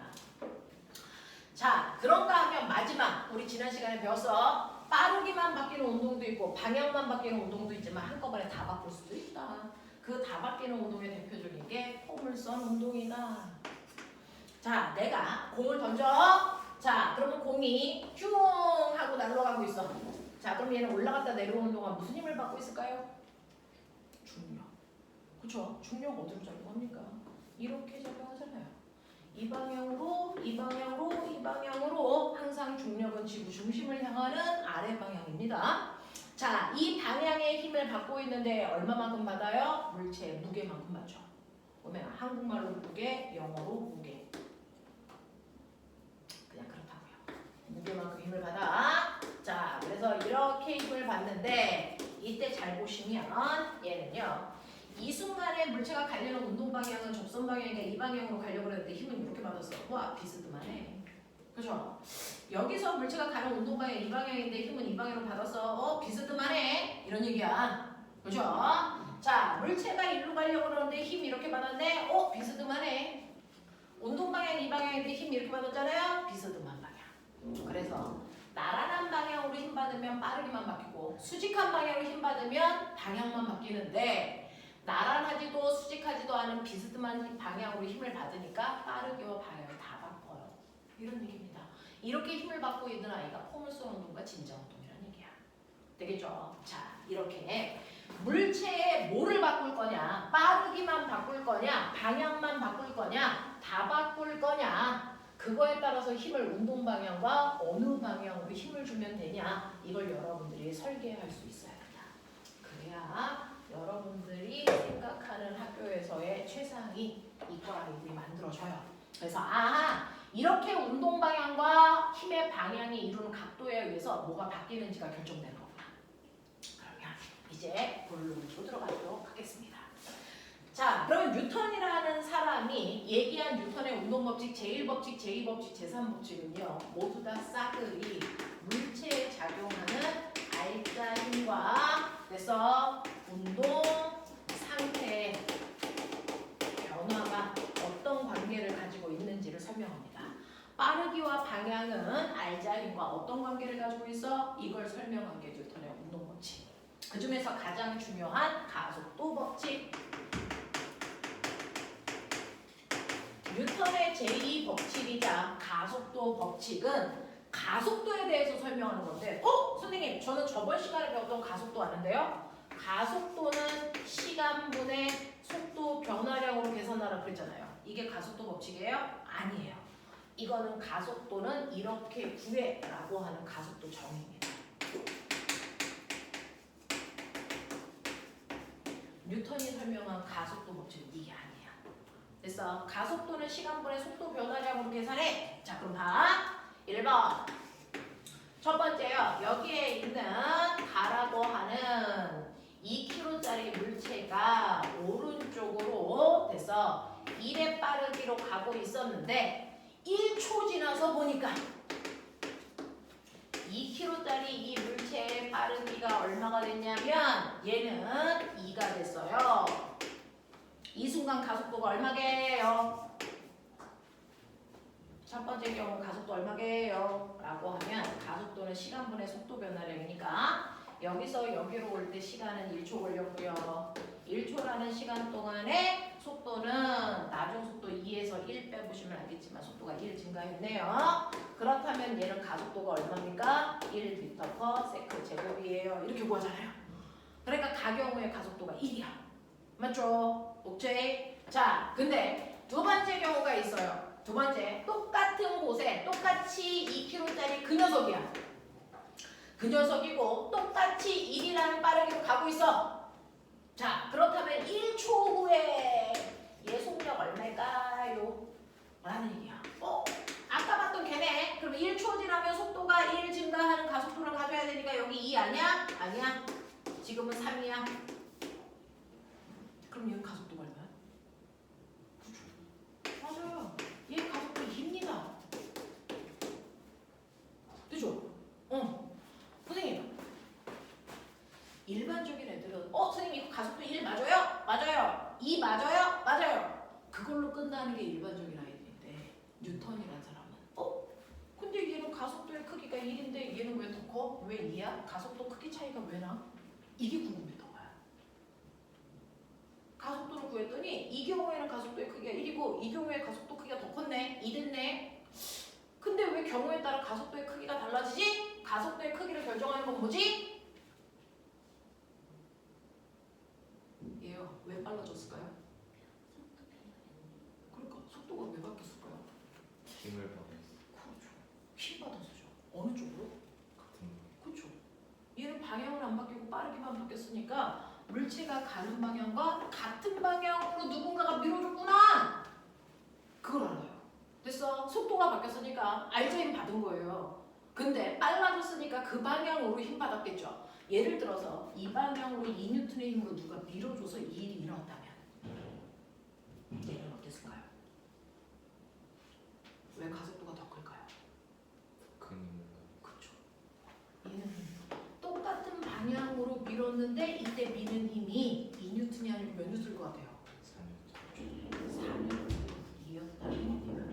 자, 그런가 하면 마지막 우리 지난 시간에 배웠어. 빠르기만 바뀌는 운동도 있고 방향만 바뀌는 운동도 있지만 한꺼번에 다 바꿀 수도 있다. 그 다 바뀌는 운동의 대표적인 게 포물선 운동이다. 자, 내가 공을 던져. 자, 그러면 공이 슝 하고 날아가고 있어. 자, 그럼 얘는 올라갔다 내려오는 동안 무슨 힘을 받고 있을까요? 중력. 그쵸? 중력 어디로 작용합니까? 이렇게 작용하잖아요. 이 방향으로, 이 방향으로, 이 방향으로 항상 중력은 지구 중심을 향하는 아래 방향입니다. 자, 이 방향의 힘을 받고 있는데 얼마만큼 받아요? 물체의 무게만큼 받죠. 보면 한국말로 무게, 영어로 무게. 그냥 그렇다고요. 무게만큼 힘을 받아. 자, 그래서 이렇게 힘을 받는데 이때 잘 보시면 얘는요. 이 순간에 물체가 가려는 운동 방향은 접선 방향이니까 이 방향으로 가려고 했는데 힘은 이렇게 받았어. 와, 비스듬하네. 그죠? 여기서 물체가 가는 운동 방향 이 방향인데 힘은 이 방향으로 받았어. 비스듬하네. 이런 얘기야. 그죠? 자, 물체가 일로 가려고 그러는데 힘 이렇게 받았네. 비스듬하네. 운동 방향 이 방향인데 힘 이렇게 받았잖아요. 비스듬한 방향. 그래서 나란한 방향으로 힘 받으면 빠르게만 바뀌고 수직한 방향으로 힘 받으면 방향만 바뀌는데 나란하지도 수직하지도 않은 비스듬한 방향으로 힘을 받으니까 빠르게와 방향을 다 바꿔요. 이런 얘기입니다. 이렇게 힘을 받고 있는 아이가 포물선 운동과 진자 운동이라는 얘기야. 되겠죠? 자, 이렇게 물체에 뭐를 바꿀 거냐, 빠르기만 바꿀 거냐, 방향만 바꿀 거냐, 다 바꿀 거냐, 그거에 따라서 힘을 운동 방향과 어느 방향으로 힘을 주면 되냐, 이걸 여러분들이 설계할 수 있어야 된다. 그래야 여러분들이 생각하는 학교에서의 최상이 이과 아이들이 만들어져요. 그래서 이렇게 운동 방향과 힘의 방향이 이루는 각도에 의해서 뭐가 바뀌는지가 결정되는 거구나. 그러면 이제 본론으로 들어가도록 하겠습니다. 자, 그러면 뉴턴이라는 사람이 얘기한 뉴턴의 운동법칙, 제1법칙, 제2법칙, 제3법칙은요. 모두 다 싸그리 물체에 작용하는 알자 힘과 그래서 운동 상태의 변화가 어떤 관계를 가지고 있는지를 설명합니다. 빠르기와 방향은 알자 힘과 어떤 관계를 가지고 있어? 이걸 설명한 게 뉴턴의 운동법칙. 그 중에서 가장 중요한 가속도 법칙. 뉴턴의 제2법칙이자 가속도 법칙은 가속도에 대해서 설명하는 건데 선생님 저는 저번 시간에 배웠던 가속도 아는데요. 가속도는 시간분의 속도 변화량으로 계산하라 그랬잖아요. 이게 가속도 법칙이에요? 아니에요. 이거는 가속도는 이렇게 구해 라고 하는 가속도 정의입니다. 뉴턴이 설명한 가속도 법칙은 이게 아니에요. 그래서 가속도는 시간분의 속도 변화량으로 계산해. 자, 그럼 봐. 1번. 첫 번째요. 여기에 있는 가라고 하는 2kg짜리 물체가 오른쪽으로 돼서 1의 빠르기로 가고 있었는데 1초 지나서 보니까 2kg짜리 이 물체의 빠르기가 얼마가 됐냐면 얘는 2가 됐어요. 이 순간 가속도가 얼마게요? 첫 번째 경우 가속도 얼마게요? 라고 하면 가속도는 시간분의 속도 변화량이니까 여기서 여기로 올 때 시간은 1초 걸렸고요. 1초라는 시간 동안에 속도는 나중 속도 2에서 1 빼보시면 알겠지만 속도가 1 증가했네요. 그렇다면 얘는 가속도가 얼마입니까? 1m/s 제곱이에요. 이렇게 구하잖아요. 그러니까 가경우의 가속도가 1이야. 맞죠? 오케이? 자, 근데 두 번째 경우가 있어요. 두 번째, 똑같은 곳에 똑같이 2kg짜리 그 녀석이야. 그 녀석이고 똑같이 1이라는 빠르기로 가고 있어. 자, 그렇다면 1초 후에 얘 속력 얼마일까요? 라는 얘기야. 아까 봤던 걔네. 그럼 1초 지나면 속도가 1 증가하는 가속도를 가져야 되니까 여기 2 아니야? 아니야. 지금은 3이야. 그럼 얘는 가속도가 얼마야? 맞아요. 얘 가속도 2입니다. 그죠? 선생님. 일반적인 애들은 선생님 이거 가속도 1 맞아요? 맞아요. 2 맞아요? 맞아요. 그걸로 끝나는 게 일반적인 아이들인데 뉴턴이라는 사람은 근데 얘는 가속도의 크기가 1인데 얘는 왜 더 커? 왜 2야? 가속도 크기 차이가 왜 나? 이게 궁금했던 거야. 가속도를 구했더니 이 경우에는 가속도의 크기가 1이고 이 경우에 가속도 크기가 더 컸네. 2 됐네. 근데 왜 경우에 따라 가속도의 크기가 달라지지? 가속도의 크기를 결정하는 건 뭐지? 얘요. 왜 빨라졌을까요? 그러니까 속도가 왜 바뀌었을까요? 힘을 받았어. 그렇죠. 힘 받아서죠. 어느 쪽으로? 같은 거. 그렇죠. 얘는 방향을 안 바뀌고 빠르게만 바뀌었으니까 물체가 가는 방향과 같은 방향으로 누군가가 밀어줬구나. 그걸 알아요. 됐어. 속도가 바뀌었으니까 알자 힘 받은 거예요. 근데 빨라졌으니까 그 방향으로 힘 받았겠죠. 예를 들어서 이 방향으로 2N의 힘으로 누가 밀어줘서 이 일이 일어났다면 얘는 어땠을까요? 왜 가속도가 더 클까요? 큰 힘을 그렇죠. 얘는 똑같은 방향으로 밀었는데 이때 미는 힘이 2N이 아니고 몇 N일 것 같아요? 4N이었다는 얘기예요.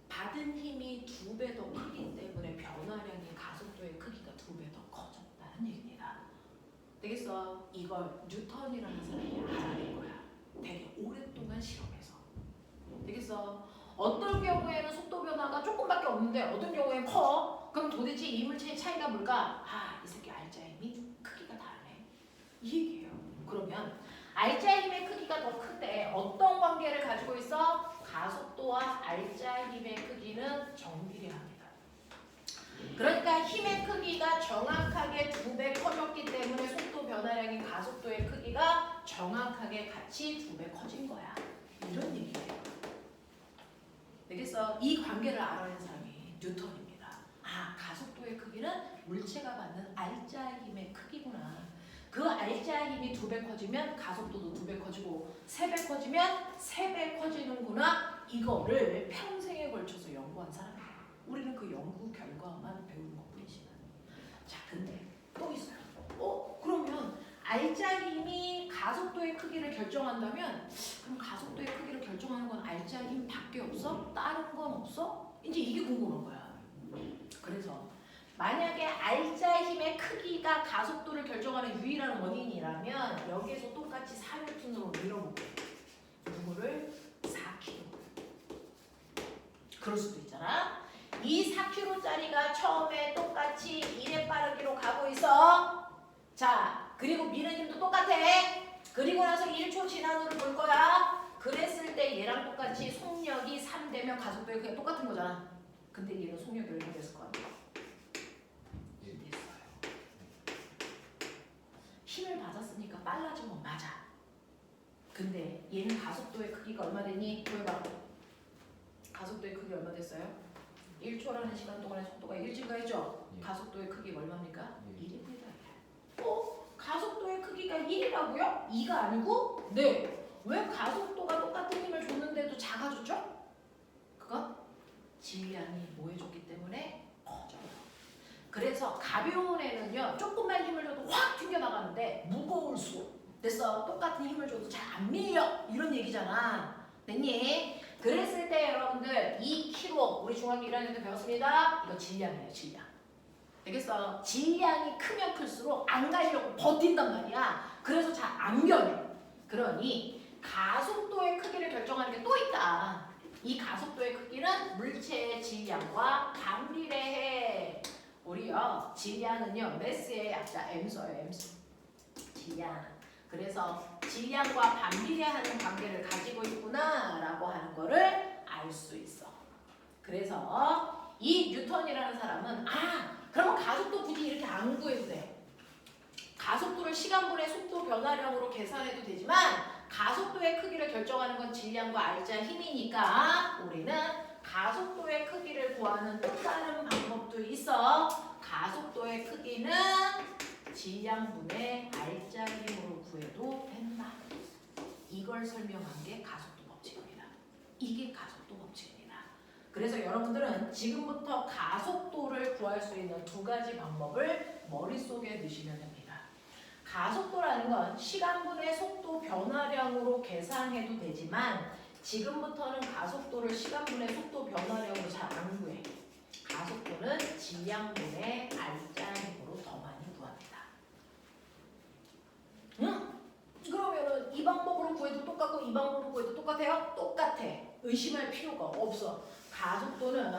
받은 힘이 2배 더 크기 때문에 변화량이 가속도의 크기가 2배 더 커졌다는 얘기입니다. 되겠어? 이걸 뉴턴이라는 사람이 알아낸 거야. 되게 오랫동안 실험해서. 되겠어? 어떤 경우에는 속도 변화가 조금밖에 없는데 어떤 경우에는 커. 그럼 도대체 이 물체의 차이가 뭘까? 이 새끼 알자 힘이 크기가 다르네. 이 얘기예요. 그러면 알자 힘의 크기가 더 큰데 어떤 관계를 가지고 있어? 가속도와 알자 힘의 크기는 정비례합니다. 그러니까 힘의 크기가 정확하게 2배 커졌기 때문에 속도 변화량인 가속도의 크기가 정확하게 같이 2배 커진 거야. 이런 얘기예요. 되겠어? 이 관계를 알아낸 사람이 뉴턴입니다. 가속도의 크기는 물체가 받는 알자 힘의 크기구나. 그 알자 힘이 2배 커지면 가속도도 2배 커지고 3배 커지면 3배 커지는구나. 이거를 평생에 걸쳐서 연구한 사람이에요. 우리는 그 연구 결과만 배우는 것뿐이지. 자, 근데 또 있어요. 그러면 알자 힘이 가속도의 크기를 결정한다면 그럼 가속도의 크기를 결정하는 건 알자 힘밖에 없어? 다른 건 없어? 이제 이게 궁금한 거야. 그래서 만약에 알자 힘의 크기가 가속도를 결정하는 유일한 원인이라면 여기에서 똑같이 4N으로 밀어볼게. 누구를? 4kg. 그럴 수도 있잖아. 이 4kg짜리가 처음에 똑같이 1의 빠르기로 가고 있어. 자, 그리고 미는 힘도 똑같아. 그리고 나서 1초 지난 후를 볼 거야. 그랬을 때 얘랑 똑같이 속력이 3 되면 가속도가 그냥 똑같은 거잖아. 근데 얘는 속력이 얼마 됐을 거 아니야? 힘을 받았으니까 빨라진 건 맞아. 근데 얘는 가속도의 크기가 얼마 되니? 보여봐. 가속도의 크기 얼마 됐어요? 1초라는 시간 동안의 속도가 1 증가했죠? 가속도의 크기가 얼마입니까? 1입니다. 가속도의 크기가 1이라고요? 2가 아니고? 네. 왜 가속도가 똑같은 힘을 줬는데도 작아졌죠? 그건 질량이 뭐 해줬기 때문에 커져요. 그래서 가벼운 애는요 조금만 힘을 줘도 확 튕겨나가는데 무거울수록 됐어 똑같은 힘을 줘도 잘 안 밀려 이런 얘기잖아. 됐니? 그랬을 때 여러분들 2kg 우리 중학교 1학년 때 배웠습니다. 이거 질량이에요. 질량. 되겠어? 질량이 크면 클수록 안 가려고 버틴단 말이야. 그래서 잘 안 변해. 그러니 가속도의 크기를 결정하는 게 또 있다. 이 가속도의 크기는 물체의 질량과 반비례해. 우리요 질량은요 매스의 약자 M서예요. M수. 질량. 그래서 질량과 반비례하는 관계를 가지고 있구나라고 하는 거를 알 수 있어. 그래서 이 뉴턴이라는 사람은 그러면 가속도 굳이 이렇게 안 구해도 돼. 가속도를 시간분의 속도 변화량으로 계산해도 되지만 가속도의 크기를 결정하는 건 질량과 알자 힘이니까 우리는 가속도의 크기를 구하는 또 다른 방법도 있어. 가속도의 크기는 질량분의 R자 힘으로 구해도 된다. 이걸 설명한 게 가속도 법칙입니다. 이게 가속도 법칙입니다. 그래서 여러분들은 지금부터 가속도를 구할 수 있는 두 가지 방법을 머릿속에 넣으시면 됩니다. 가속도라는 건 시간분의 속도 변화량으로 계산해도 되지만 지금부터는 가속도를 시간분의 속도 변화량으로 잘 안 구해. 가속도는 질량분의 R자 힘으로 더 많이 구합니다. 응? 그러면은 이 방법으로 구해도 똑같고 이 방법으로 구해도 똑같아요? 똑같아. 의심할 필요가 없어. 가속도는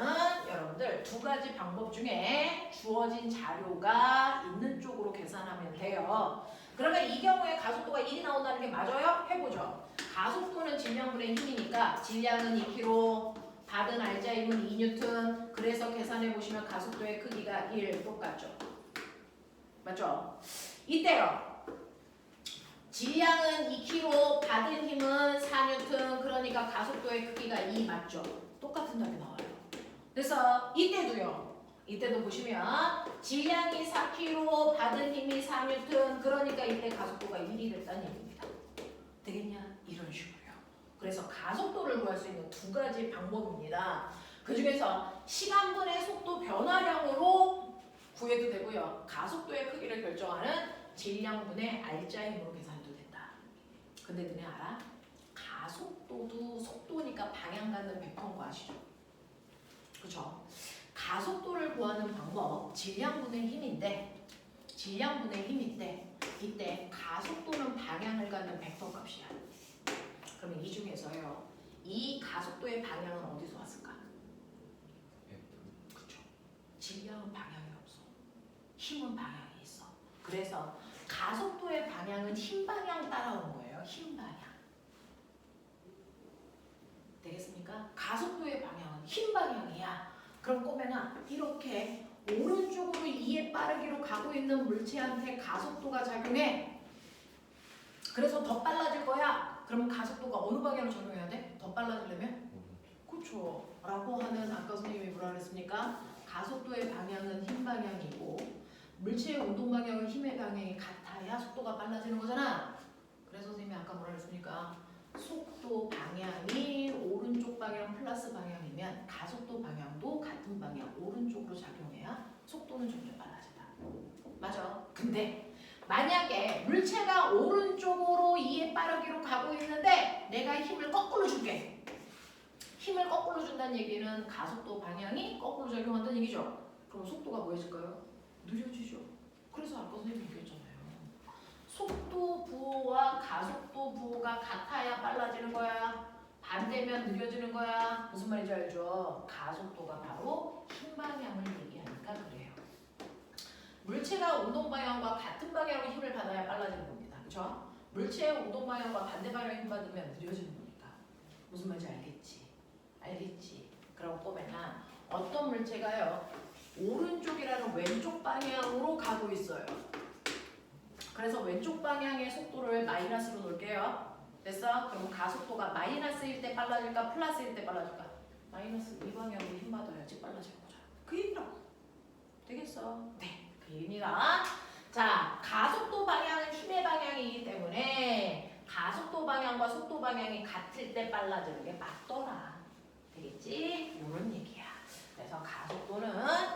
여러분들 두 가지 방법 중에 주어진 자료가 있는 쪽으로 계산하면 돼요. 그러면 이 경우에 가속도가 1이 나온다는 게 맞아요? 해보죠. 가속도는 질량분의 힘이니까 질량은 2kg, 받은 R자 힘은 2N. 그래서 계산해 보시면 가속도의 크기가 1 똑같죠? 맞죠? 이때요. 질량은 2kg, 받은 힘은 4N. 그러니까 가속도의 크기가 2 맞죠? 똑같은 답이 나와요. 그래서 이때도 보시면 질량이 4kg, 받은 힘이 4N. 그러니까 이때 가속도가 1이 됐다는 얘기입니다. 되겠냐? 이런 식으로요. 그래서 가속도를 구할 수 있는 두 가지 방법입니다. 그 중에서 시간분의 속도 변화량으로 구해도 되고요. 가속도의 크기를 결정하는 질량분의 R자 힘으로 계산해도 된다. 근데 너네 알아? 가속도도 속도니까 방향 갖는 벡터인 거 아시죠? 그렇죠? 가속도를 구하는 방법 질량분의 힘인데 이때 가속도는 방향을 갖는 벡터 값이야. 그러면 이 중에서요. 이 가속도의 방향은 어디서 왔을까? 그렇죠. 질량은 방향이 없어. 힘은 방향이 있어. 그래서 가속도의 방향은 힘 방향 따라오는 거예요. 힘 방향. 되겠습니까? 가속도의 방향은 힘 방향이야. 그럼 꼬매나 이렇게 오른쪽으로 2의 빠르기로 가고 있는 물체한테 가속도가 작용해. 그래서 더 빨라질 거야. 그러면 가속도가 어느 방향으로 작용해야 돼? 더 빨라지려면? 그렇죠. 라고 하는 아까 선생님이 뭐라 그랬습니까? 가속도의 방향은 힘 방향이고 물체의 운동 방향은 힘의 방향이 같아야 속도가 빨라지는 거잖아. 그래서 선생님이 아까 뭐라 그랬습니까? 속도 방향이 오른쪽 방향 플러스 방향이면 가속도 방향도 같은 방향 오른쪽으로 작용해야 속도는 점점 빨라진다. 맞아. 근데 만약에 물체가 오른쪽으로 2의 빠르기로 가고 있는데 내가 힘을 거꾸로 줄게. 힘을 거꾸로 준다는 얘기는 가속도 방향이 거꾸로 작용한다는 얘기죠. 그럼 속도가 뭐해질까요? 느려지죠. 그래서 아까 선생님이 얘기했잖아요. 속도 부호와 가속도 부호가 같아야 빨라지는 거야. 반대면 느려지는 거야. 무슨 말인지 알죠? 가속도가 바로 힘 방향을 얘기하니까 그래요. 물체가 운동 방향과 같은 방향으로 힘을 받아야 빨라지는 겁니다. 그렇죠? 물체의 운동 방향과 반대 방향으로 힘 받으면 느려지는 거니까. 무슨 말인지 알겠지? 알겠지? 그럼 꼬매나 어떤 물체가요. 오른쪽이라는 왼쪽 방향으로 가고 있어요. 그래서 왼쪽 방향의 속도를 마이너스로 놓을게요. 됐어? 그럼 가속도가 마이너스일 때 빨라질까? 플러스일 때 빨라질까? 마이너스 이 방향으로 힘 받아야지 빨라지는 거잖아. 그 얘기라고. 되겠어? 네. 그 얘기입니다. 자, 가속도 방향은 힘의 방향이기 때문에 가속도 방향과 속도 방향이 같을 때 빨라지는 게 맞더라. 되겠지? 이런 얘기야. 그래서 가속도는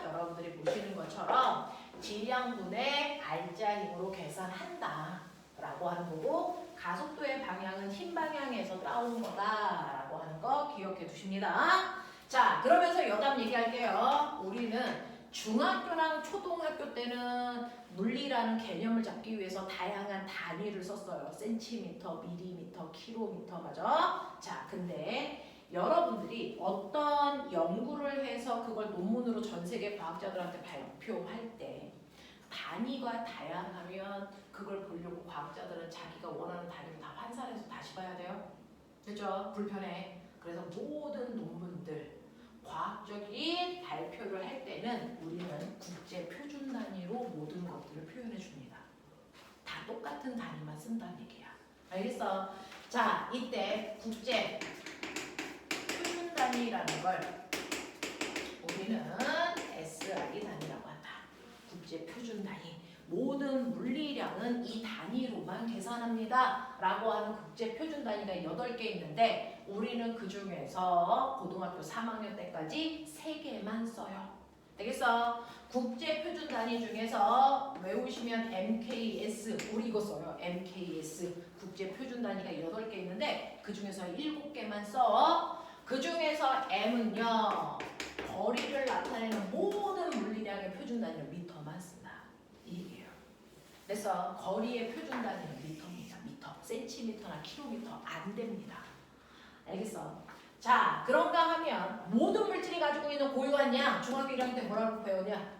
여러분들이 보시는 것처럼 질량분의 R자 힘으로 계산한다 라고 하는 거고 가속도의 방향은 힘 방향에서 따오는 거다 라고 하는 거 기억해 두십니다. 자, 그러면서 여담 얘기할게요. 우리는 중학교랑 초등학교 때는 물리라는 개념을 잡기 위해서 다양한 단위를 썼어요. 센티미터, 밀리미터, 킬로미터 맞아? 자, 근데 여러분들이 어떤 연구를 해서 그걸 논문으로 전 세계 과학자들한테 발표할 때 단위가 다양하면 그걸 보려고 과학자들은 자기가 원하는 단위를 다 환산해서 다시 봐야 돼요. 그렇죠? 불편해. 그래서 모든 논문들 과학적인 발표를 할 때는 우리는 국제 표준 단위로 모든 것들을 표현해 줍니다. 다 똑같은 단위만 쓴다는 얘기야. 알겠어? 자, 이때 국제 표준 단위라는 걸 우리는 SI 단위라고 한다. 국제 표준 단위. 모든 물리량은 이 단위로만 계산합니다. 라고 하는 국제 표준 단위가 8개 있는데 우리는 그 중에서 고등학교 3학년 때까지 3개만 써요. 되겠어? 국제 표준 단위 중에서 외우시면 MKS, 우리 이거 써요. MKS 국제 표준 단위가 8개 있는데 그 중에서 7개만 써. 그 중에서 M은요. 거리를 나타내는 모든 물리량의 표준 단위는 미터만 쓴다. 이게요. 그래서 거리의 표준 단위는 미터입니다. 미터. 센티미터나 킬로미터 안 됩니다. 알겠어? 자, 그런가 하면 모든 물질이 가지고 있는 고유한 양, 중학교 1학년 때 뭐라고 배우냐?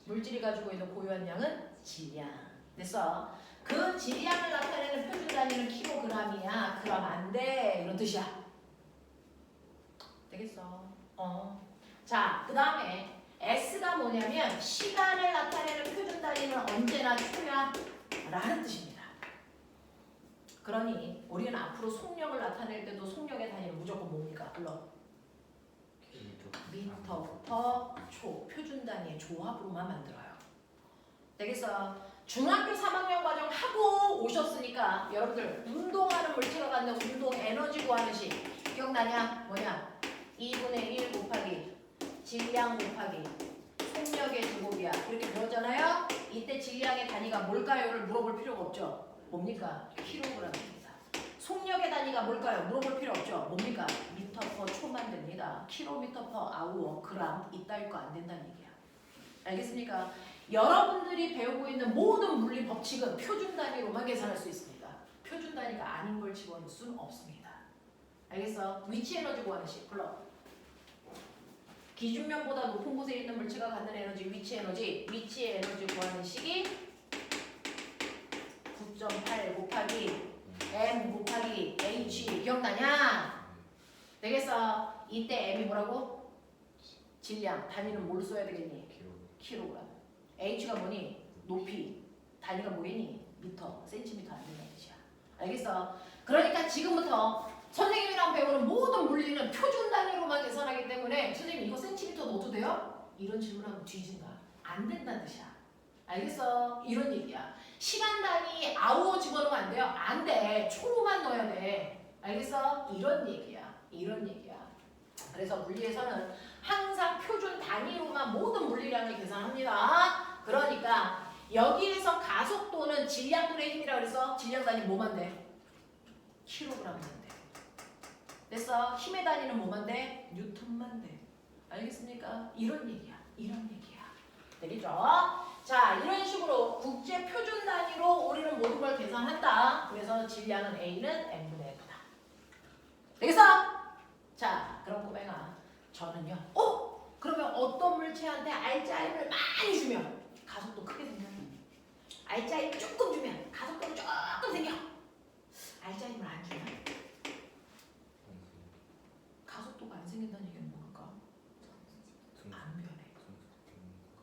물질이 가지고 있는 고유한 양은 질량. 그래서 그 질량을 나타내는 표준 단위는 킬로그램이야. 그럼 안 돼. 이런 뜻이야. 되겠어? 자, 그 다음에 S가 뭐냐면 시간을 나타내는 표준 단위는 언제나 초야 라는 뜻입니다. 그러니 우리는 앞으로 속력을 나타낼 때도 속력의 단위는 무조건 뭡니까? 물론 미터 퍼 초 표준 단위의 조합으로만 만들어요. 되겠어? 중학교 3학년 과정 하고 오셨으니까 여러분들 운동하는 물질과 갖는 운동 에너지 구하는 식 기억나냐? 뭐냐? 2분의 1 곱하기 질량 곱하기 속력의 제곱이야. 이렇게 배웠잖아요? 이때 질량의 단위가 뭘까요?를 물어볼 필요가 없죠. 뭡니까? 킬로그램입니다. 속력의 단위가 뭘까요? 물어볼 필요 없죠. 뭡니까? 미터 퍼 초만 됩니다. 킬로미터 퍼 아워 그램 이따위 거 안 된다는 얘기야. 알겠습니까? 여러분들이 배우고 있는 모든 물리 법칙은 표준 단위로만 계산할 수 있습니다. 표준 단위가 아닌 걸 집어넣을 수는 없습니다. 알겠어? 위치 에너지 구하는 식 불러. 기준면보다 높은 곳에 있는 물체가 갖는 에너지 위치 에너지 구하는 식이 9.8 곱하기 M 곱하기 H 기억나냐? 되겠어? 이때 M이 뭐라고? 질량 단위는 뭘 써야 되겠니? 킬로그램. H가 뭐니? 높이. 단위가 뭐겠니? 미터, 센티미터 안 된다는 뜻이야. 알겠어? 그러니까 지금부터 선생님이랑 배우는 모든 물리는 표준 단위로만 계산하기 때문에 선생님 이거 센티미터 넣어도 돼요? 이런 질문하면 뒤진다. 안 된다는 뜻이야. 알겠어? 이런 얘기야. 시간 단위 아워 집어넣으면 안 돼요? 안 돼. 초로만 넣어야 돼. 알겠어? 이런 얘기야. 이런 얘기야. 그래서 물리에서는 항상 표준 단위로만 모든 물리량을 계산합니다. 그러니까 여기에서 가속도는 질량분의 힘이라고 그래서 질량 단위 뭐만 돼? 킬로그램만 돼. 됐어? 힘의 단위는 뭐만 돼? 뉴턴만 돼. 알겠습니까? 이런 얘기야. 이런 얘기야. 되겠죠? 자, 이런 식으로 국제 표준 단위로 우리는 모든 걸 계산한다. 그래서 질량은 A는 M분의 F다. 되겠어? 자, 그럼 꼬맹아, 저는요. 그러면 어떤 물체한테 알짜임을 많이 주면 가속도 크게 생겨. 알짜임 조금 주면 가속도가 조금 생겨. 알짜임을 안 주면 가속도가 안 생긴다는 얘기는 뭘까? 안 변해.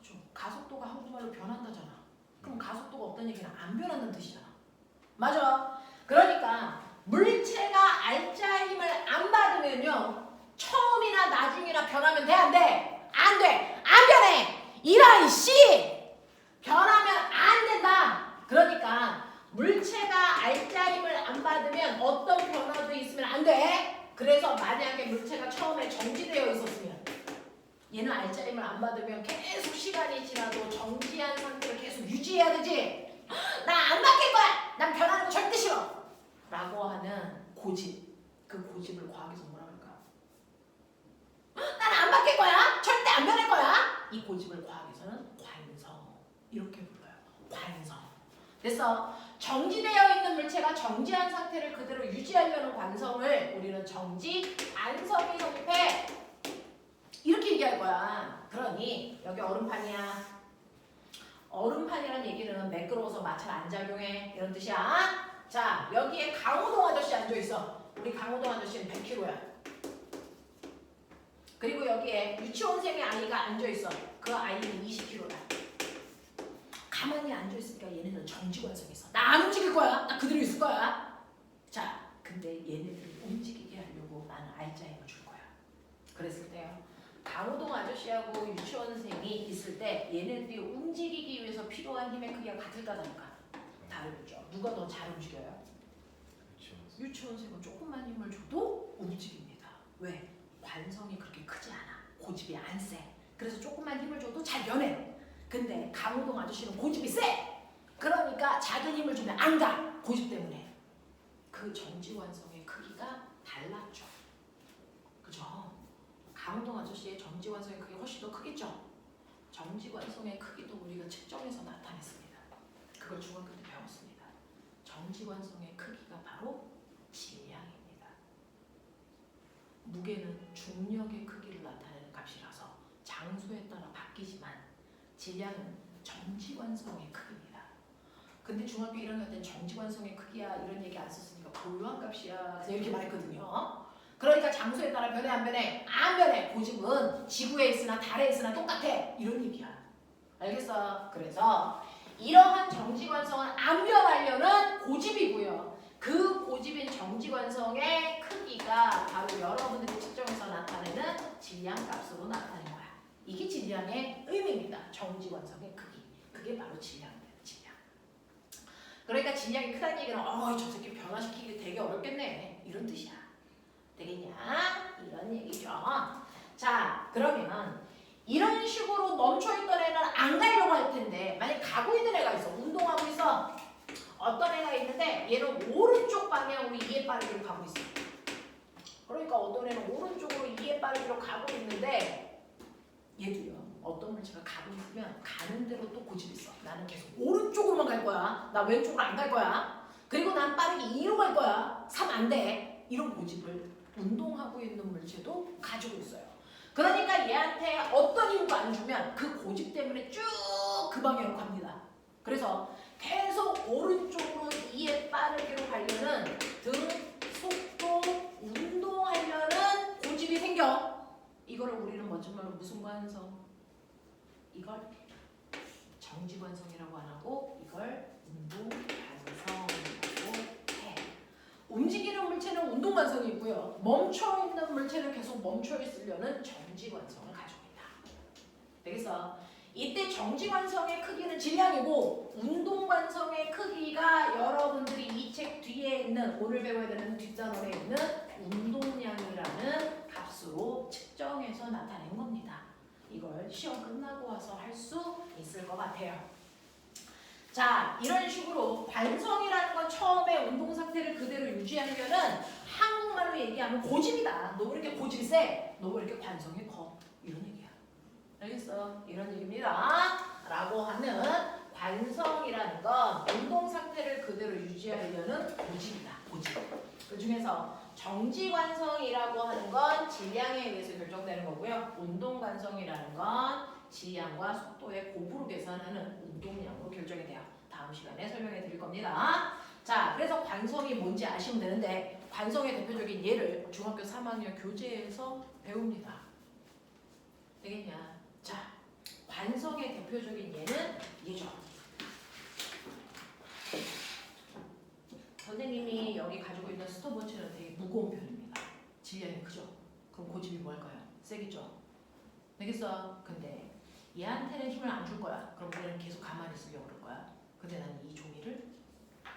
그렇죠? 가속도가 한국말로 변한다잖아. 그럼 가속도가 없다는 얘기는 안 변한다는 뜻이잖아. 맞아. 그러니까 물체가 알짜 힘을 안 받으면요. 처음이나 나중이나 변하면 돼? 안 돼? 안 돼. 안 변해. 이런 씨. 변하면 안 된다. 그러니까 물체가 알짜 힘을 안 받으면 어떤 변화도 있으면 안 돼. 그래서 만약에 물체가 처음에 정지되어 있었으면 얘는 알짜 힘을 안 받으면 계속 시간이 지나도 정지한 상태를 계속 유지해야 되지. 나 안 바뀔 거야. 난 변하는 거 절대 싫어. 라고 하는 고집. 그 고집을 과학에서 뭐라 그럴까? 난 안 바뀔 거야. 절대 안 변할 거야. 이 고집을 과학에서는 관성. 이렇게 불러요. 관성. 그래서 정지되어 있는 물체가 정지한 상태를 그대로 유지하려는 관성을 우리는 정지 관성이 성립해. 이렇게 얘기할 거야. 그러니 여기 얼음판이야. 얼음판이라는 얘기는 매끄러워서 마찰 안 작용해. 이런 뜻이야. 자, 여기에 강호동 아저씨 앉아있어. 우리 강호동 아저씨는 100kg야. 그리고 여기에 유치원생의 아이가 앉아있어. 그 아이는 20kg다. 가만히 앉아있으니까 얘네는 정지관성이 있어. 나 안 움직일 거야. 나 그대로 있을 거야. 자, 근데 얘네들을 움직이게 하려고 나는 알짜임을 줄 거야. 그랬을 때요. 강호동 아저씨하고 유치원생이 있을 때 얘네들이 움직이기 위해서 필요한 힘의 크기가 같을까 다를까? 다르죠. 누가 더 잘 움직여요? 유치원생은 조금만 힘을 줘도 움직입니다. 왜? 관성이 그렇게 크지 않아. 고집이 안 세. 그래서 조금만 힘을 줘도 잘 변해요. 근데 강호동 아저씨는 고집이 세. 그러니까 작은 힘을 주면 안 가. 고집 때문에. 그 정지관성의 크기가 달랐죠. 그죠? 강호동 아저씨의 정지관성의 크기가 훨씬 더 크겠죠? 정지관성의 크기도 우리가 측정해서 나타냈습니다. 그걸 중학교 때 배웠습니다. 정지관성의 크기가 바로 질량입니다. 무게는 중력의 크기를 나타내는 값이라서 장소에 따라 바뀌지만 질량은 정지관성의 크기입니다. 근데 중학교 1학년 때는 정지관성의 크기야 이런 얘기 안 썼으니까 고유한 값이야 그래서 이렇게 말했거든요. 그러니까 장소에 따라 변해 안 변해? 안 변해. 고집은 지구에 있으나 달에 있으나 똑같아 이런 얘기야. 알겠어? 그래서 이러한 정지관성은 안 변하려는 고집이고요. 그 고집인 정지관성의 크기가 바로 여러분들이 측정해서 나타내는 질량값으로 나타낸 거야. 이게 질량의 의미입니다. 정지관성의 크기. 그게 바로 질량입니다. 질량. 그러니까 질량이 크다는 얘기는 저 새끼 변화시키기 되게 어렵겠네. 이런 뜻이야. 되겠냐? 이런 얘기죠. 자, 그러면 이런 식으로 멈춰있던 애는 안 가려고 할 텐데 만약 가고 있는 애가 있어. 운동하고 있어. 어떤 애가 있는데 얘는 오른쪽 방향으로 2의 빠르기로 가고 있어. 그러니까 어떤 애는 오른쪽으로 2의 빠르기로 가고 있는데 얘도요. 어떤 물체가 가고 있으면 가는 대로 또 고집이 있어. 나는 계속 오른쪽으로만 갈 거야. 나 왼쪽으로 안 갈 거야. 그리고 난 빠르게 2로 갈 거야. 3 안 돼. 이런 고집을 운동하고 있는 물체도 가지고 있어요. 그러니까 얘한테 어떤 힘도 안 주면 그 고집 때문에 쭉 그 방향으로 갑니다. 그래서 계속 오른쪽으로 2의 빠르기로 가려는 등, 속도, 운동하려는 고집이 생겨. 이거를 우리는 멋진 말로 무슨 관성? 이걸 정지관성이라고 안 하고 이걸 운동관성이라고 해. 움직이는 물체는 운동관성이 있고요. 멈춰있는 물체는 계속 멈춰있으려는 정지관성을 가지고 있다. 되겠어? 이때 정지관성의 크기는 질량이고 운동관성의 크기가 여러분들이 이 책 뒤에 있는 오늘 배워야 되는 뒷단원에 있는 운동량이라는 값으로 측정해서 나타낸 겁니다. 이걸 시험 끝나고 와서 할 수 있을 것 같아요. 자, 이런 식으로 관성이라는 건 처음에 운동 상태를 그대로 유지하려면 한국말로 얘기하면 고집이다. 너 왜 이렇게 고집이 세? 너 왜 이렇게 관성이 커? 이런 얘기야. 알겠어? 이런 얘기입니다. 라고 하는 관성이라는 건 운동 상태를 그대로 유지하려는 고집이다. 고집. 그 중에서 정지관성이라고 하는 건 질량에 의해서 결정되는 거고요. 운동관성이라는 건 질량과 속도의 곱으로 계산하는 운동량으로 결정이 돼요. 다음 시간에 설명해 드릴 겁니다. 자, 그래서 관성이 뭔지 아시면 되는데 관성의 대표적인 예를 중학교 3학년 교재에서 배웁니다. 되겠냐? 자, 관성의 대표적인 예는 얘죠. 선생님이 여기 가지고 있는 스톱워치는 되게 무거운 편입니다. 질량이 크죠? 그럼 고집이 뭐 할까요? 세겠죠? 되겠어? 근데 얘한테는 힘을 안 줄 거야. 그럼 얘는 계속 가만히 있으려고 그럴 거야. 근데 나는 이 종이를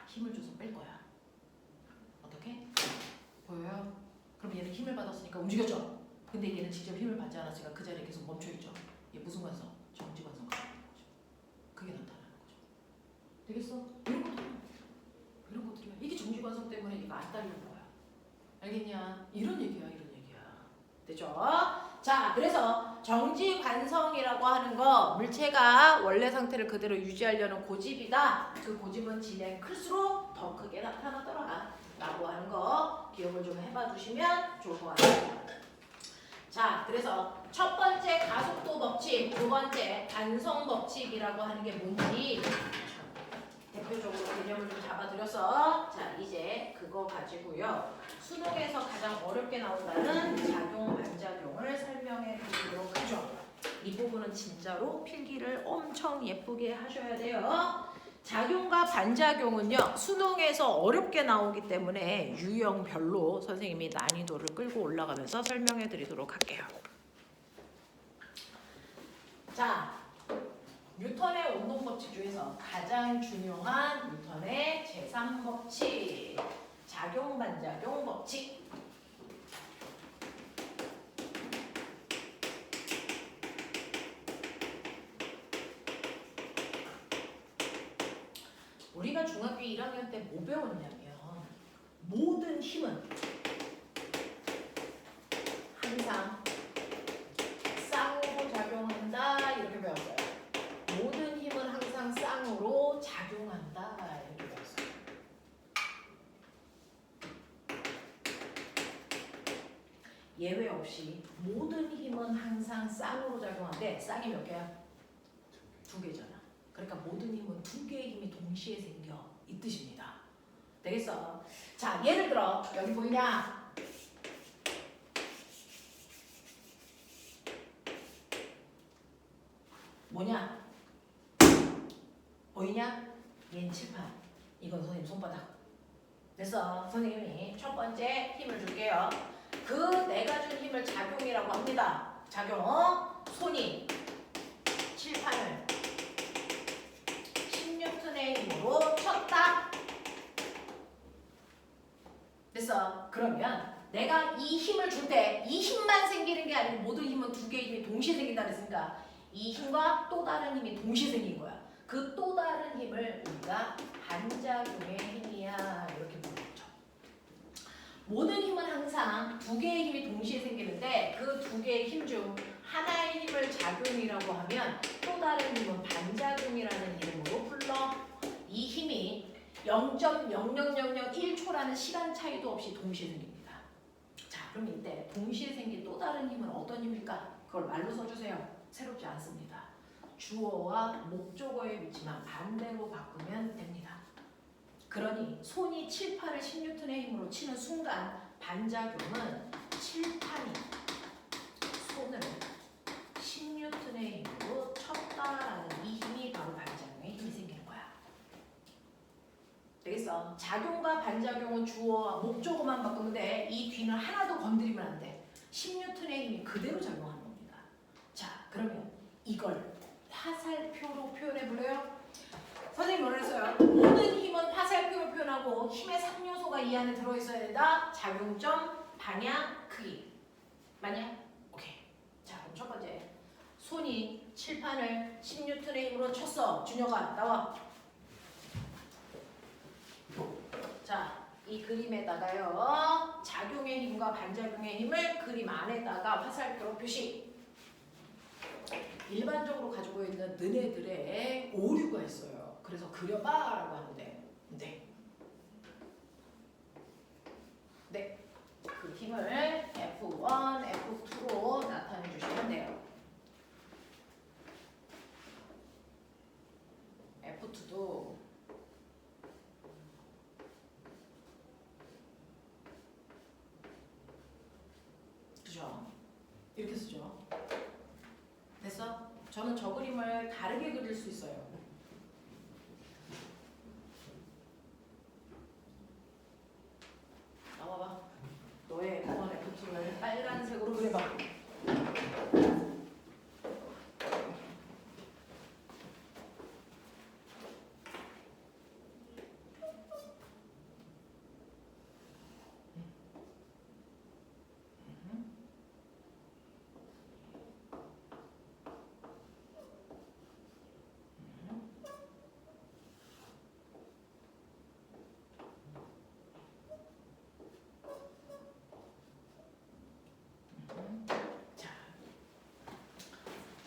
힘을 줘서 뺄 거야. 어떻게? 보여요? 그럼 얘는 힘을 받았으니까 움직였죠? 근데 얘는 직접 힘을 받지 않았으니까 그 자리에 계속 멈춰있죠? 얘 무슨 관성? 정지관성 가는 거죠. 그게 나타나는 거죠. 되겠어? 이런 것들이야. 이게 정지관성 때문에 얘가 안 딸리는 거야. 알겠냐? 이런 얘기야. 됐죠? 자, 그래서 정지관성이라고 하는 거 물체가 원래 상태를 그대로 유지하려는 고집이다. 그 고집은 질량이 클수록 더 크게 나타나더라 라고 하는 거 기억을 좀 해봐 주시면 좋을 것 같아요. 자, 그래서 첫 번째 가속도 법칙, 두 번째 관성 법칙이라고 하는 게 뭔지 대표적으로 개념을 좀 잡아드려서 자, 이제 그거 가지고요. 수능에서 가장 어렵게 나온다는 작용, 반작용을 설명해 드리도록 하죠. 이 부분은 진짜로 필기를 엄청 예쁘게 하셔야 돼요. 작용과 반작용은요. 수능에서 어렵게 나오기 때문에 유형별로 선생님이 난이도를 끌고 올라가면서 설명해 드리도록 할게요. 자, 뉴턴의 운동법칙 중에서 가장 중요한 뉴턴의 제3법칙, 작용-반작용 법칙. 우리가 중학교 1학년 때 뭐 배웠냐면 모든 힘은 항상 쌍으로 작용한다 이렇게 배웠어요. 모든 힘은 항상 쌍으로 작용한다 이렇게 배웠어요. 예외 없이 모든 힘은 항상 쌍으로 작용하는데 쌍이 몇 개야? 두 개잖아. 그러니까 모든 힘은 두 개의 힘이 동시에 생겨 이 뜻입니다. 되겠어? 자, 예를 들어 여기 보이냐? 뭐냐? 보이냐? 얘는 칠판. 이건 선생님 손바닥. 그래서 선생님이 첫 번째 힘을 줄게요. 그 내가 준 힘을 작용이라고 합니다. 작용. 손이 칠판을 10N의 힘으로 쳤다. 됐어. 그러면 내가 이 힘을 줄 때 이 힘만 생기는 게 아니고 모든 힘은 두 개의 힘이 동시에 생긴다 그랬으니까 이 힘과 또 다른 힘이 동시에 생긴 거야. 그 또 다른 힘을 우리가 반작용의 힘이야 이렇게 부르죠. 모든 힘은 항상 두 개의 힘이 동시에 생기는데 그 두 개의 힘 중 하나의 힘을 작용이라고 하면 또 다른 힘은 반작용이라는 이름으로 불러. 이 힘이 0.00001초라는 시간 차이도 없이 동시에 생깁니다. 자, 그럼 이때 동시에 생긴 또 다른 힘은 어떤 힘일까? 그걸 말로 써주세요. 새롭지 않습니다. 주어와 목적어의 위치만 반대로 바꾸면 됩니다. 그러니 손이 칠판을 10N의 힘으로 치는 순간 반작용은 칠판이 손을 10N의 힘으로 쳤다라는 이 힘이 바로 반작용의 힘이 생기는 거야. 되겠어? 작용과 반작용은 주어와 목적어만 바꾸면 돼. 이 뒤는 하나도 건드리면 안 돼. 10N의 힘이 그대로 작용하는 겁니다. 자, 그러면 이걸 화살표로 표현해 볼래요? 선생님 뭐라 했어요? 모든 힘은 화살표로 표현하고 힘의 3요소가 이 안에 들어있어야 된다. 작용점, 방향, 크기. 맞냐? 오케이. 자, 그럼 첫 번째. 손이 칠판을 10N의 힘으로 쳤어. 준혁아, 나와. 자, 이 그림에다가요. 작용의 힘과 반작용의 힘을 그림 안에다가 화살표로 표시. 일반적으로 가지고 있는 너네들의 오류가 있어요. 그래서 그려봐라고 하는데, 네, 그 힘을 F1, F2로 나타내 주시면 돼요. F2도 그죠? 이렇게 쓰죠. 됐어? 저는 저 그림을 다르게 그릴 수 있어요. 나와봐. 너의 F1, F2를 빨간색으로 그려봐.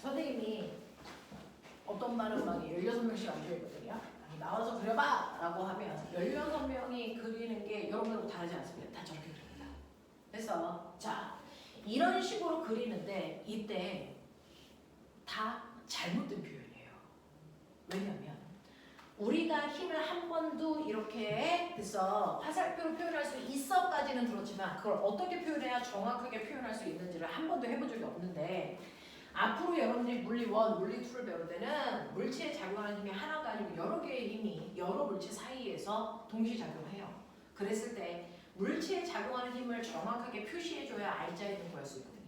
선생님이 어떤 말은 막 16명씩 앉아있거든요. 나와서 그려봐! 라고 하면 16명이 그리는 게 여러분하고 다르지 않습니다. 다 저렇게 그립니다. 그래서 자, 이런 식으로 그리는데 이때 다 잘못된 표현이에요. 왜냐면 우리가 힘을 한 번도 이렇게 해서 화살표로 표현할 수 있어까지는 들었지만 그걸 어떻게 표현해야 정확하게 표현할 수 있는지를 한 번도 해본 적이 없는데 앞으로 여러분들이 물리 1, 물리 2를 배울 때는 물체에 작용하는 힘이 하나가 아니고 여러 개의 힘이 여러 물체 사이에서 동시 작용해요. 그랬을 때 물체에 작용하는 힘을 정확하게 표시해줘야 알짜의 등 구할 수 있거든요.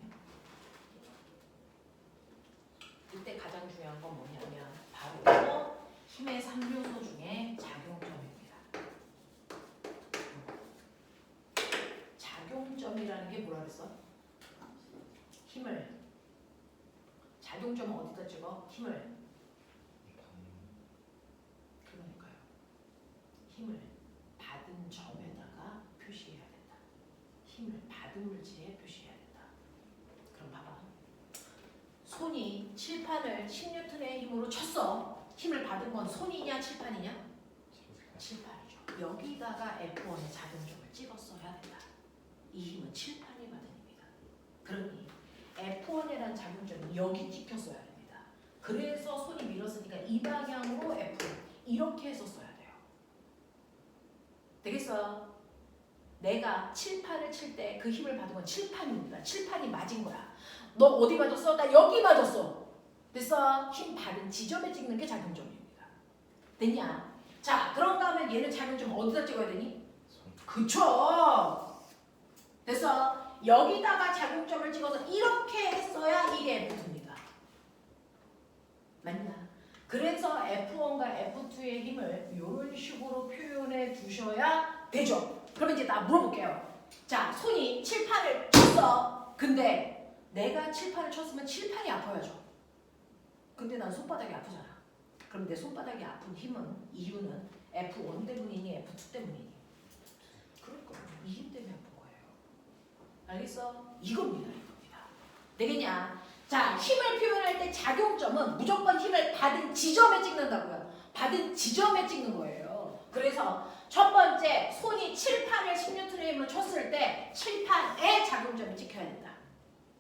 이때 가장 중요한 건 뭐냐면 바로 힘의 3요소 중에 작용점입니다. 작용점이라는 게 뭐라 그랬어? 힘을. 작용점은 어디다 찍어? 힘을. 그러니까요. 힘을 받은 점에다가 표시해야 된다. 힘을 받은 물체에 표시해야 된다. 그럼 봐봐. 손이 칠판을 10N의 힘으로 쳤어. 힘을 받은 건 손이냐 칠판이냐? 칠판이죠. 여기다가 F1의 작용점을 찍었어야 된다. 이 힘은 칠판이 받은 힘이다. 그러니 F1이라는 작용점이 여기 찍혔어야 됩니다. 그래서 손이 밀었으니까 이 방향으로 F1 이렇게 했었어야 돼요. 되겠어요? 내가 칠판을 칠 때 그 힘을 받은 건 칠판입니다. 칠판이 맞은 거야. 너 어디 맞았어? 나 여기 맞았어. 됐어? 힘 받은 지점에 찍는 게 작용점입니다. 됐냐? 자, 그런가 하면 얘는 작용점 어디다 찍어야 되니? 그쵸? 됐어? 여기다가 작용점을 찍어서 이렇게 했어야 이게 F2입니다. 맞나? 그래서 F1과 F2의 힘을 이런 식으로 표현해 두셔야 되죠. 그러면 이제 나 물어볼게요. 자, 손이 칠판을 쳤어. 근데 내가 칠판을 쳤으면 칠판이 아파야죠. 근데 난 손바닥이 아프잖아. 그럼 내 손바닥이 아픈 힘은 이유는 F1 때문이니 F2 때문이니? 그러니까 이 힘 때문에 아픈 거예요. 알겠어? 이겁니다. 되겠냐? 자, 힘을 표현할 때 작용점은 무조건 힘을 받은 지점에 찍는다고요. 받은 지점에 찍는 거예요. 그래서 첫 번째, 손이 칠판을 10N의 힘으로 쳤을 때 칠판에 작용점이 찍혀야 된다.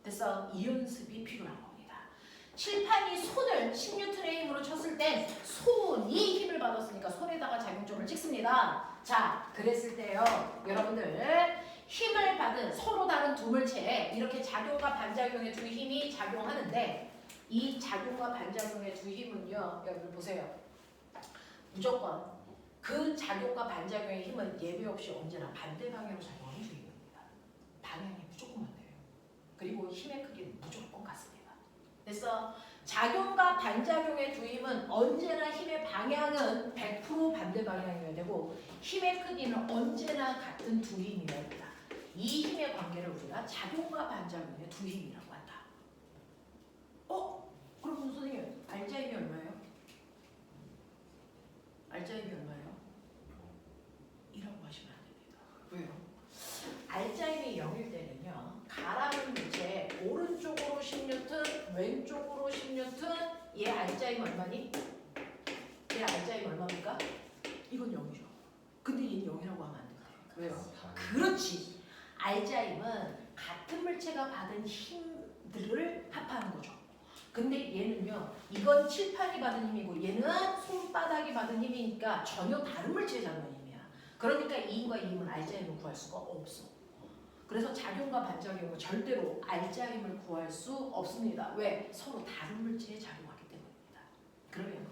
됐어? 이 연습이 필요한 겁니다. 칠판이 손을 10N의 힘으로 쳤을 때 손이 힘을 받았으니까 손에다가 작용점을 찍습니다. 자, 그랬을 때요, 여러분들 힘을 받은 서로 다른 두 물체에 이렇게 작용과 반작용의 두 힘이 작용하는데 이 작용과 반작용의 두 힘은요, 여러분 보세요. 무조건 그 작용과 반작용의 힘은 예외 없이 언제나 반대 방향으로 작용하는 두 힘입니다. 방향이 무조건 맞네요. 그리고 힘의 크기는 무조건 같습니다. 됐어? 작용과 반작용의 두 힘은 언제나 힘의 방향은 100% 반대 방향이어야 되고 힘의 크기는 언제나 같은 두 힘이어야 된다. 이 힘의 관계를 우리가 작용과 반작용의 두 힘이라고 한다. 그럼 선생님, 알자 힘이 얼마예요? 알자 힘이 얼마예요? 1라고 하시면 안 됩니다. 왜요? 알자 힘이 0일 때는요, 가라는 물체 오른쪽으로 10N, 왼쪽으로 10N, 얘 알자 힘 얼마니? 얘 알자 힘 얼마입니까? 이건 0이죠. 근데 얘는 0이라고 하면 안 된다. 왜요? 그렇지. 알자 힘은 같은 물체가 받은 힘들을 합하는 거죠. 근데 얘는요, 이건 칠판이 받은 힘이고 얘는 손바닥이 받은 힘이니까 전혀 다른 물체의 작용한 힘이야. 그러니까 이 힘과 이 힘은 알자 힘을 구할 수가 없어. 그래서 작용과 반작용은 절대로 알자 힘을 구할 수 없습니다. 왜? 서로 다른 물체에 작용하기 때문입니다. 그러면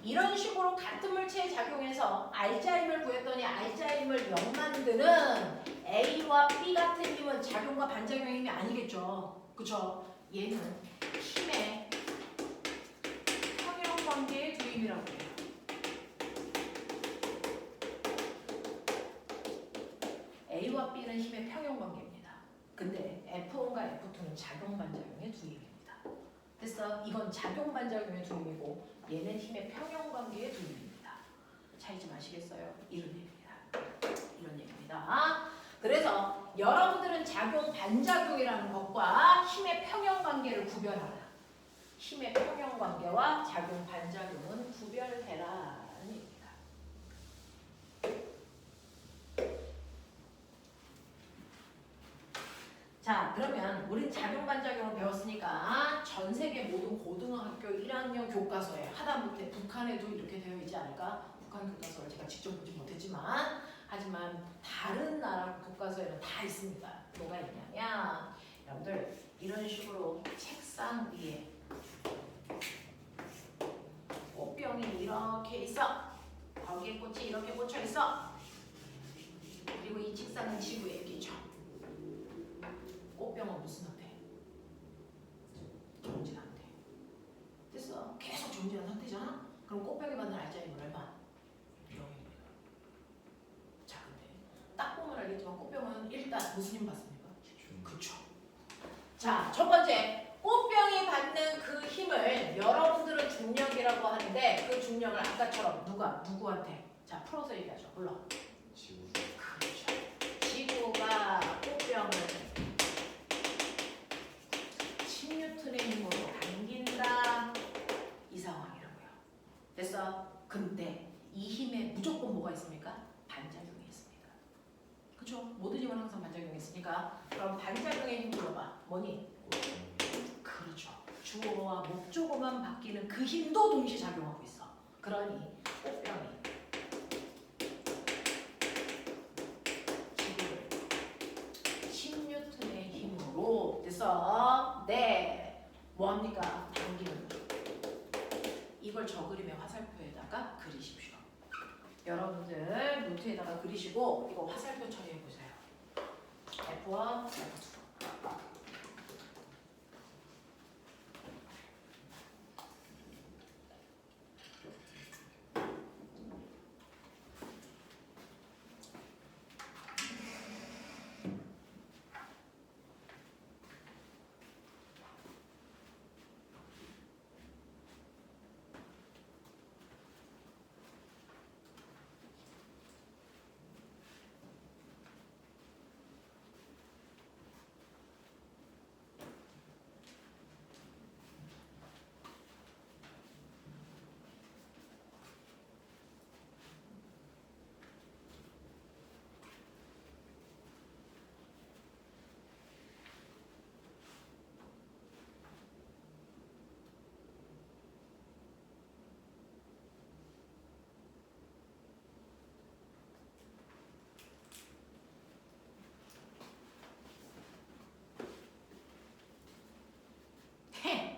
이런 식으로 같은 물체에 작용해서 알자 힘을 구했더니 알자 힘을 0 만드는 A와 B 같은 힘은 작용과 반작용의 힘이 아니겠죠. 그쵸? 얘는 힘의 평형관계의 두 힘이라고 해요. A와 B는 힘의 평형관계입니다. 근데 F1과 F2는 작용 반작용의 두 힘입니다. 됐어? 이건 작용 반작용의 두 힘이고 얘는 힘의 평형관계의 두 힘입니다. 차이 좀 아시겠어요? 이런 얘기입니다. 이런 얘기입니다. 그래서 여러분들은 작용 반작용이라는 것과 힘의 평형관계를 구별하라. 힘의 평형관계와 작용 반작용은 구별해라는 얘기입니다. 자, 그러면 우린 작용 반작용을 배웠으니까 전 세계 모든 고등학교 1학년 교과서에 하다못해 북한에도 이렇게 되어 있지 않을까? 북한 교과서를 제가 직접 보지 못했지만 하지만 다른 나라 교과서에는 다 있습니다. 뭐가 있냐면 여러분들 이런 식으로 책상 위에 꽃병이 이렇게 있어. 거기에 꽃이 이렇게 꽂혀 있어. 그리고 이 책상은 지구에 이렇게 있죠. 꽃병은 무슨 앞에? 전진한테. 무슨 힘 받습니까? 중. 그쵸. 자, 첫 번째 꽃병이 받는 그 힘을 여러분들은 중력이라고 하는데 그 중력을 아까처럼 누구한테? 자, 풀어서 얘기하죠. 물론. 지구. 그렇죠. 지구가 꽃병을 10N의 힘으로 당긴다. 이 상황이라고요. 됐어? 근데 이 힘에 무조건 뭐가 있습니까? 반작용이 있습니다. 그쵸? 모든 힘은 항상 반작용이 있으니까 그럼 반작용의 힘 불러봐. 뭐니? 그렇죠. 주어와 목적어만 바뀌는 그 힘도 동시에 작용하고 있어. 그러니 꽃병이 지구를 10N의 힘으로 됐어? 네. 뭐합니까? 당기는 거. 이걸 저 그림의 화살표에다가 그리십시오. 여러분들 노트에다가 그리시고 이거 화살표 처리해 보세요. F1, F2.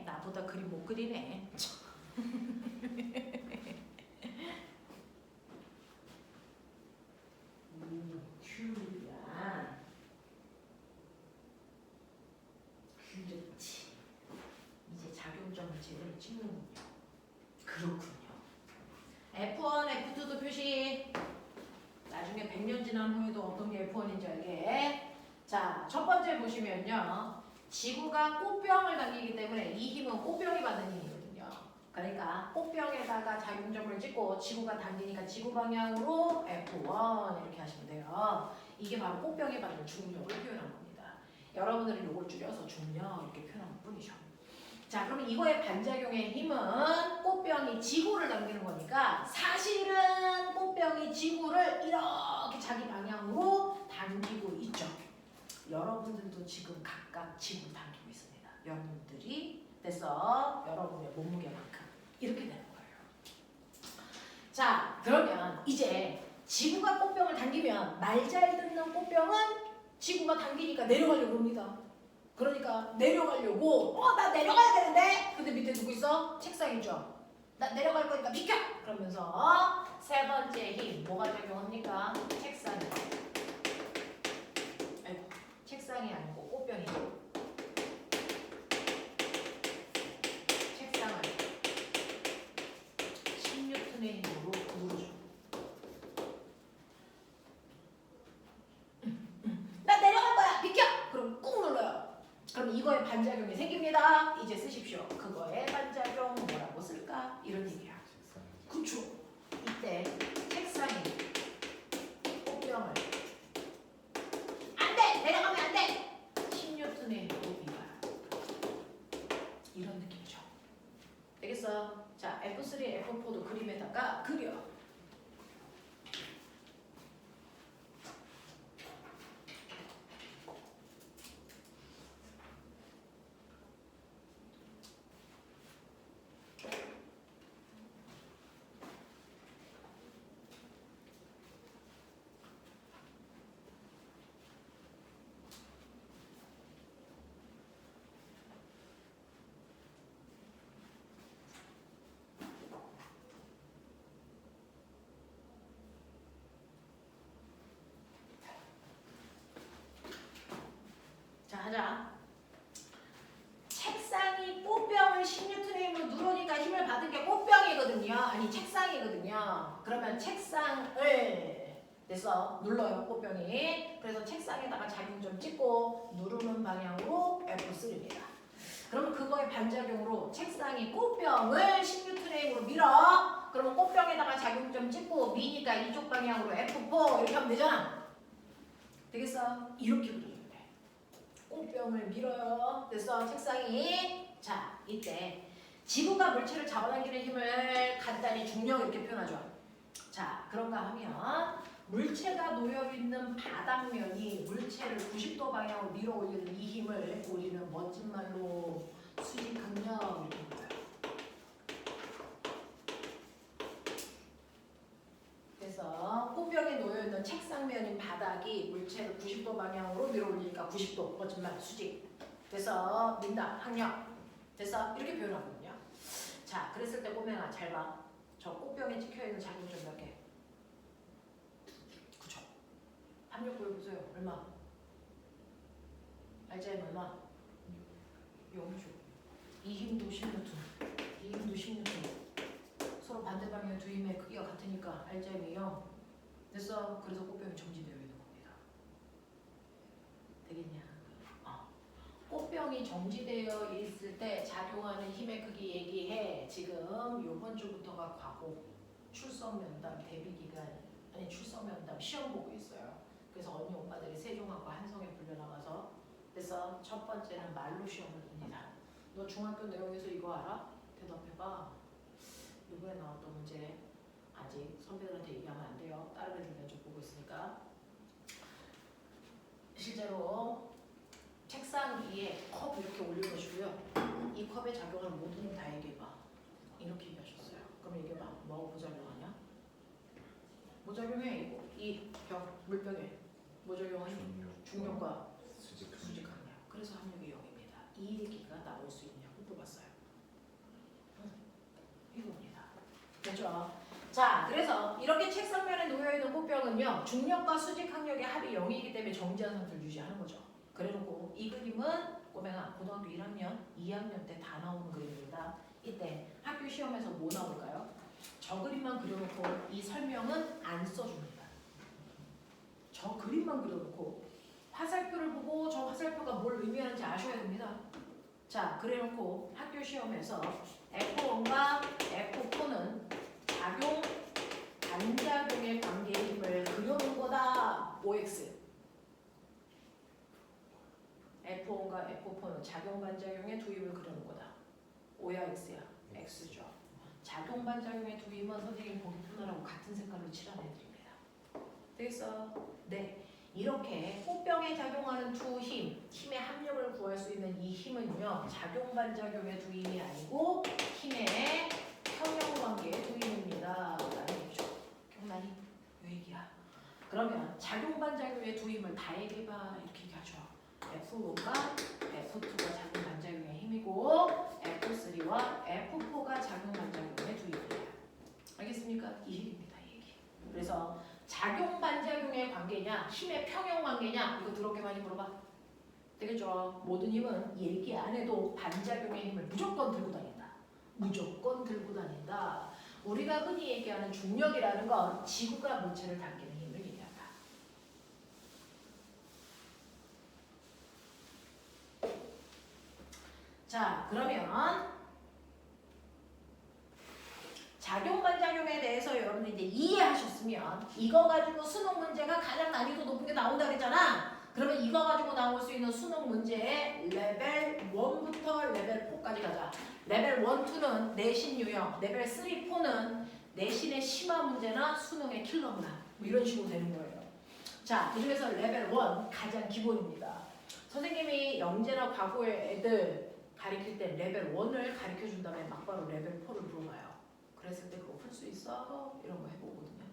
나보다 그림 못 그리네. 큐야. 그렇지. 이제 작용점을 찍는군요. 그렇군요. F1, F2도 표시. 나중에 100년 지난 후에도 어떤 게 F1인지 알게. 자, 첫 번째 보시면요. 지구가 꽃병을 당기기 때문에 이 힘은 꽃병이 받는 힘이거든요. 그러니까 꽃병에다가 작용점을 찍고 지구가 당기니까 지구 방향으로 F1 이렇게 하시면 돼요. 이게 바로 꽃병이 받는 중력을 표현한 겁니다. 여러분들은 이걸 줄여서 중력 이렇게 표현한 것 뿐이죠. 자, 그러면 이거의 반작용의 힘은 꽃병이 지구를 당기는 거니까 사실은 꽃병이 지구를 이렇게 자기 방향으로 당기고 있죠. 여러분들도 지금 각각 지구를 당기고 있습니다. 여러분들이 됐어. 여러분의 몸무게만큼 이렇게 되는 거예요. 자, 그러면 이제 지구가 꽃병을 당기면 말 잘 듣는 꽃병은 지구가 당기니까 내려가려고 합니다. 그러니까 내려가려고 나 내려가야 되는데 근데 밑에 누구 있어? 책상이죠. 나 내려갈 거니까 비켜! 그러면서 세 번째 힘 뭐가 작용합니까? 책상이. 아이고 책상이 아니고 꽃병이죠. 책상을 10N의 힘으로 누르죠. 나 내려갈 거야! 비켜! 그럼 꾹 눌러요. 그럼 이거에 반작용이 생깁니다. 이제 쓰십시오. 그거에 반작용 뭐라고 쓸까? 이런 얘기야. 그쵸? 이때 책상이 꽃병을 안 돼! 내려가면 안 돼! 10N의 높이가 이런 느낌이죠. 되겠어? 자, F3, F4도 그림에다가 그려. 됐어. 눌러요 꽃병이. 그래서 책상에다가 작용 좀 찍고 누르는 방향으로 F3입니다. 그러면 그거의 반작용으로 책상이 꽃병을 10N의 힘으로 밀어. 그러면 꽃병에다가 작용 좀 찍고 미니까 이쪽 방향으로 F4 이렇게 하면 되잖아. 되겠어? 이렇게 그려주면 돼. 꽃병을 밀어요. 됐어? 책상이. 자, 이때 지구가 물체를 잡아당기는 힘을 간단히 중력 이렇게 표현하죠. 자, 그런가 하면 물체가 놓여있는 바닥면이 물체를 90도 방향으로 밀어 올리는 이 힘을 우리는 멋진 말로 수직강력 이렇게 불러요. 그래서 꽃병에 놓여있는 책상면인 바닥이 물체를 90도 방향으로 밀어 올리니까 90도 멋진 말 수직. 그래서 민다 항력. 됐어? 이렇게 표현하거든요. 자, 그랬을 때 꼬맹아 잘 봐. 저 꽃병에 찍혀있는 작용점 몇 개? 그죠? 압력 보여보세요. 얼마? 알자면 얼마? 0죠. 이 힘도 10N, 이 힘도 10N. 서로 반대 방향의 두 힘의 크기가 같으니까 알자면 0. 됐어? 그래서 꽃병이 정지되어 있는 겁니다. 되겠냐? 꽃병이 정지되어 있을 때 작용하는 힘의 크기 얘기해. 지금 요번 주부터가 과고, 출석 면담, 대비 기간, 아니 출석 면담 시험 보고 있어요. 그래서 언니 오빠들이 세종하고 한성에 불려나가서 그래서 첫 번째는 말로 시험을 봅니다. 너 중학교 내용에서 이거 알아? 대답해봐. 이번에 나왔던 문제 아직 선배들한테 얘기하면 안 돼요. 다른 애들 면접 보고 있으니까. 실제로 책상 위에 컵 이렇게 올려놓으시고요. 이 컵에 작용하는 모든 힘 다 얘기해봐. 이렇게 얘기하셨어요. 그럼 얘기해봐. 뭐가 부작용하냐? 뭐 작용해? 이거 이 벽, 물병에 뭐 작용하냐? 중력과 수직함이야. 그래서 합력이 0입니다. 이 얘기가 나올 수 있냐고 물어봤어요. 이겁니다. 됐죠? 자, 그래서 이렇게 책상면에 놓여있는 꽃병은요. 중력과 수직항력의 합이 0이기 때문에 정지한 상태를 유지하는 거죠. 그래놓고 이 그림은 꼬맹아 고등학교 1학년, 2학년 때 다 나오는 그림입니다. 이때 학교 시험에서 뭐 나올까요? 저 그림만 그려놓고 이 설명은 안 써줍니다. 저 그림만 그려놓고 화살표를 보고 저 화살표가 뭘 의미하는지 아셔야 됩니다. 자, 그래놓고 학교 시험에서 F1과 F4는 작용, 반작용의 관계의 힘을 그려놓은 거다. OX. F1과 F4는 작용 반작용의 두 힘을 그려놓은 거다. O야 X야? X죠. 작용 반작용의 두 힘은 선생님 보기 편하라고 같은 색깔로 칠하내드립니다. 되겠어? 네. 이렇게 꽃병에 작용하는 두 힘, 힘의 합력을 구할 수 있는 이 힘은요. 작용 반작용의 두 힘이 아니고 힘의 평형 관계의 두 힘입니다. 라는 얘기죠. 경란이 요 얘기야. 그러면 작용 반작용의 두 힘을 다 얘기해봐. 이렇게 얘기하죠. F1과 F2가 작용 반작용의 힘이고 F3와 F4가 작용 반작용의 두 힘이에요. 알겠습니까? 이 얘기입니다. 이 얘기. 그래서 작용 반작용의 관계냐 힘의 평형 관계냐 이거 더럽게 많이 물어봐. 되겠죠? 모든 힘은 얘기 안 해도 반작용의 힘을 무조건 들고 다닌다. 무조건 들고 다닌다. 우리가 흔히 얘기하는 중력이라는 건 지구가 물체를 당기는 힘을 얘기한다. 자, 그러면 작용 반작용에 대해서 여러분들 이제 이해하셨으면 이거 가지고 수능 문제가 가장 난이도 높은 게 나온다 그랬잖아. 그러면 이거 가지고 나올 수 있는 수능 문제의 레벨 1부터 레벨 4까지 가자. 레벨 1, 2는 내신 유형, 레벨 3, 4는 내신의 심화 문제나 수능의 킬러 문항 뭐 이런 식으로 되는 거예요. 자, 그중에서 레벨 1 가장 기본입니다. 선생님이 영재나 과거의 애들 가르칠 때 레벨 1을 가르쳐준 다음에 막바로 레벨 4를 물어봐요. 그랬을 때 그거 풀 수 있어? 이런 거 해보거든요.